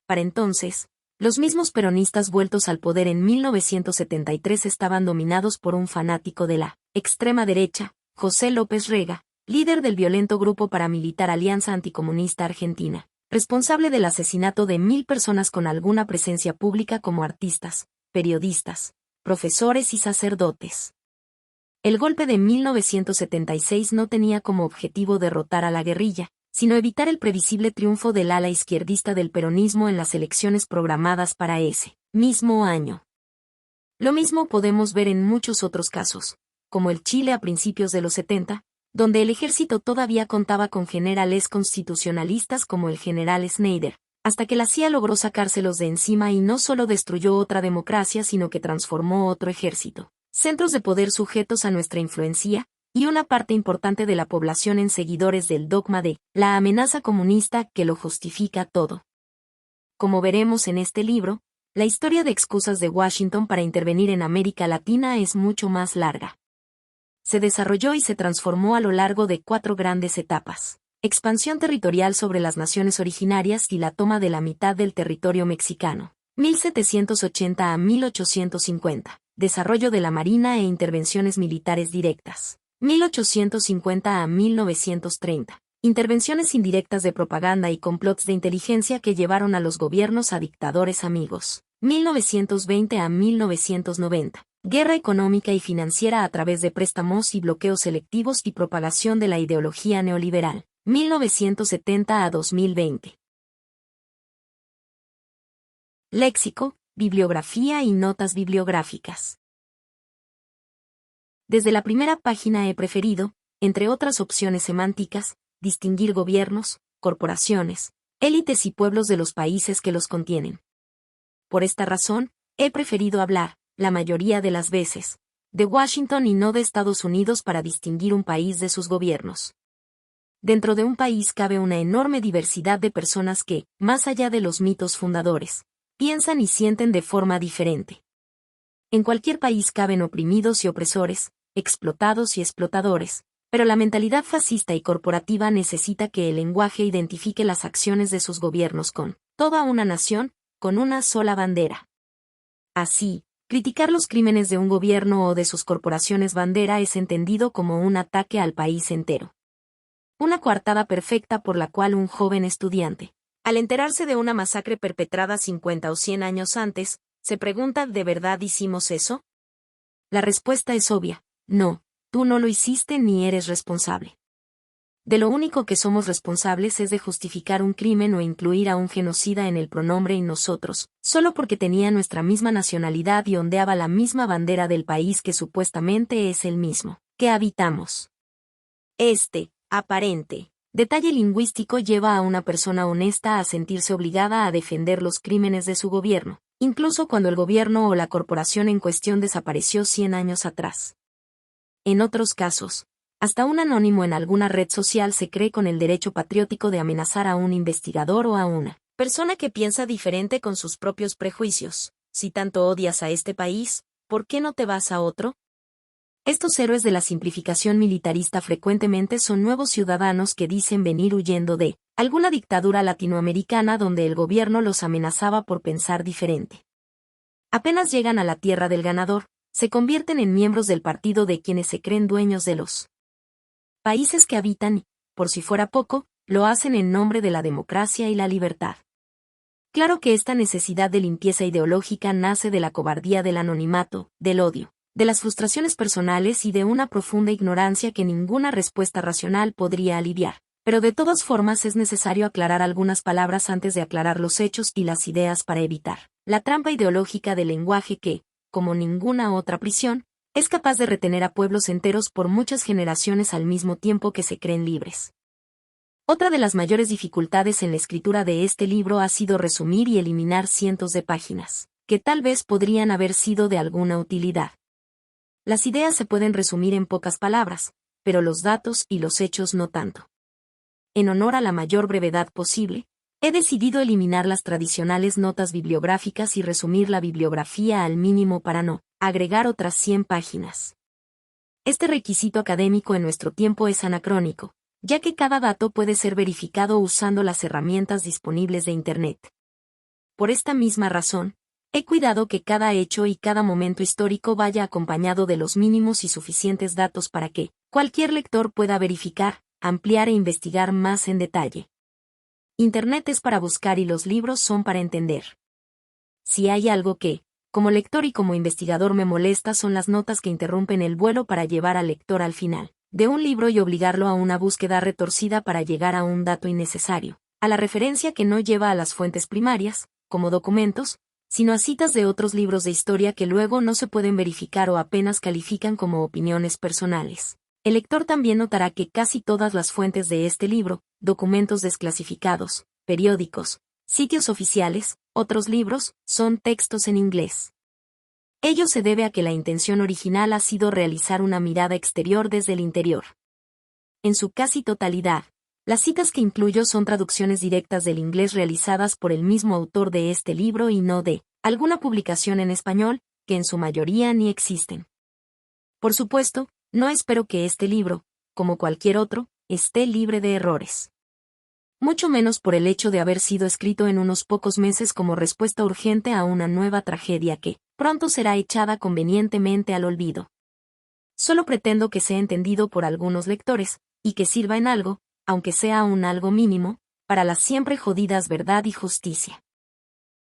A: Para entonces, los mismos peronistas vueltos al poder en 1973 estaban dominados por un fanático de la extrema derecha, José López Rega, líder del violento grupo paramilitar Alianza Anticomunista Argentina, responsable del asesinato de 1.000 personas con alguna presencia pública como artistas, periodistas, profesores y sacerdotes. El golpe de 1976 no tenía como objetivo derrotar a la guerrilla, sino evitar el previsible triunfo del ala izquierdista del peronismo en las elecciones programadas para ese mismo año. Lo mismo podemos ver en muchos otros casos, como el Chile a principios de los 70, donde el ejército todavía contaba con generales constitucionalistas como el general Schneider, hasta que la CIA logró sacárselos de encima y no solo destruyó otra democracia sino que transformó otro ejército, centros de poder sujetos a nuestra influencia, y una parte importante de la población en seguidores del dogma de la amenaza comunista que lo justifica todo. Como veremos en este libro, la historia de excusas de Washington para intervenir en América Latina es mucho más larga. Se desarrolló y se transformó a lo largo de 4 grandes etapas: expansión territorial sobre las naciones originarias y la toma de la mitad del territorio mexicano, 1780 a 1850, desarrollo de la Marina e intervenciones militares directas, 1850 a 1930, intervenciones indirectas de propaganda y complots de inteligencia que llevaron a los gobiernos a dictadores amigos, 1920 a 1990. Guerra económica y financiera a través de préstamos y bloqueos selectivos y propagación de la ideología neoliberal, 1970 a 2020. Léxico, bibliografía y notas bibliográficas. Desde la primera página he preferido, entre otras opciones semánticas, distinguir gobiernos, corporaciones, élites y pueblos de los países que los contienen. Por esta razón, he preferido hablar, la mayoría de las veces, de Washington y no de Estados Unidos para distinguir un país de sus gobiernos. Dentro de un país cabe una enorme diversidad de personas que, más allá de los mitos fundadores, piensan y sienten de forma diferente. En cualquier país caben oprimidos y opresores, explotados y explotadores, pero la mentalidad fascista y corporativa necesita que el lenguaje identifique las acciones de sus gobiernos con toda una nación, con una sola bandera. Así, Criticar los crímenes de un gobierno o de sus corporaciones bandera es entendido como un ataque al país entero. Una coartada perfecta por la cual un joven estudiante, al enterarse de una masacre perpetrada 50 o 100 años antes, se pregunta ¿de verdad hicimos eso? La respuesta es obvia, no, tú no lo hiciste ni eres responsable. De lo único que somos responsables es de justificar un crimen o incluir a un genocida en el pronombre y nosotros, solo porque tenía nuestra misma nacionalidad y ondeaba la misma bandera del país que supuestamente es el mismo, que habitamos. Este, aparente, detalle lingüístico lleva a una persona honesta a sentirse obligada a defender los crímenes de su gobierno, incluso cuando el gobierno o la corporación en cuestión desapareció 100 años atrás. En otros casos, hasta un anónimo en alguna red social se cree con el derecho patriótico de amenazar a un investigador o a una persona que piensa diferente con sus propios prejuicios. Si tanto odias a este país, ¿por qué no te vas a otro? Estos héroes de la simplificación militarista frecuentemente son nuevos ciudadanos que dicen venir huyendo de alguna dictadura latinoamericana donde el gobierno los amenazaba por pensar diferente. Apenas llegan a la tierra del ganador, se convierten en miembros del partido de quienes se creen dueños de los países que habitan y, por si fuera poco, lo hacen en nombre de la democracia y la libertad. Claro que esta necesidad de limpieza ideológica nace de la cobardía del anonimato, del odio, de las frustraciones personales y de una profunda ignorancia que ninguna respuesta racional podría aliviar. Pero de todas formas es necesario aclarar algunas palabras antes de aclarar los hechos y las ideas para evitar la trampa ideológica del lenguaje que, como ninguna otra prisión, es capaz de retener a pueblos enteros por muchas generaciones al mismo tiempo que se creen libres. Otra de las mayores dificultades en la escritura de este libro ha sido resumir y eliminar cientos de páginas, que tal vez podrían haber sido de alguna utilidad. Las ideas se pueden resumir en pocas palabras, pero los datos y los hechos no tanto. En honor a la mayor brevedad posible, he decidido eliminar las tradicionales notas bibliográficas y resumir la bibliografía al mínimo para no agregar otras 100 páginas. Este requisito académico en nuestro tiempo es anacrónico, ya que cada dato puede ser verificado usando las herramientas disponibles de Internet. Por esta misma razón, he cuidado que cada hecho y cada momento histórico vaya acompañado de los mínimos y suficientes datos para que cualquier lector pueda verificar, ampliar e investigar más en detalle. Internet es para buscar y los libros son para entender. Si hay algo que, como lector y como investigador me molesta son las notas que interrumpen el vuelo para llevar al lector al final de un libro y obligarlo a una búsqueda retorcida para llegar a un dato innecesario, a la referencia que no lleva a las fuentes primarias, como documentos, sino a citas de otros libros de historia que luego no se pueden verificar o apenas califican como opiniones personales. El lector también notará que casi todas las fuentes de este libro, documentos desclasificados, periódicos, sitios oficiales, otros libros, son textos en inglés. Ello se debe a que la intención original ha sido realizar una mirada exterior desde el interior. En su casi totalidad, las citas que incluyo son traducciones directas del inglés realizadas por el mismo autor de este libro y no de alguna publicación en español, que en su mayoría ni existen. Por supuesto, no espero que este libro, como cualquier otro, esté libre de errores. Mucho menos por el hecho de haber sido escrito en unos pocos meses como respuesta urgente a una nueva tragedia que, pronto será echada convenientemente al olvido. Solo pretendo que sea entendido por algunos lectores, y que sirva en algo, aunque sea un algo mínimo, para las siempre jodidas verdad y justicia.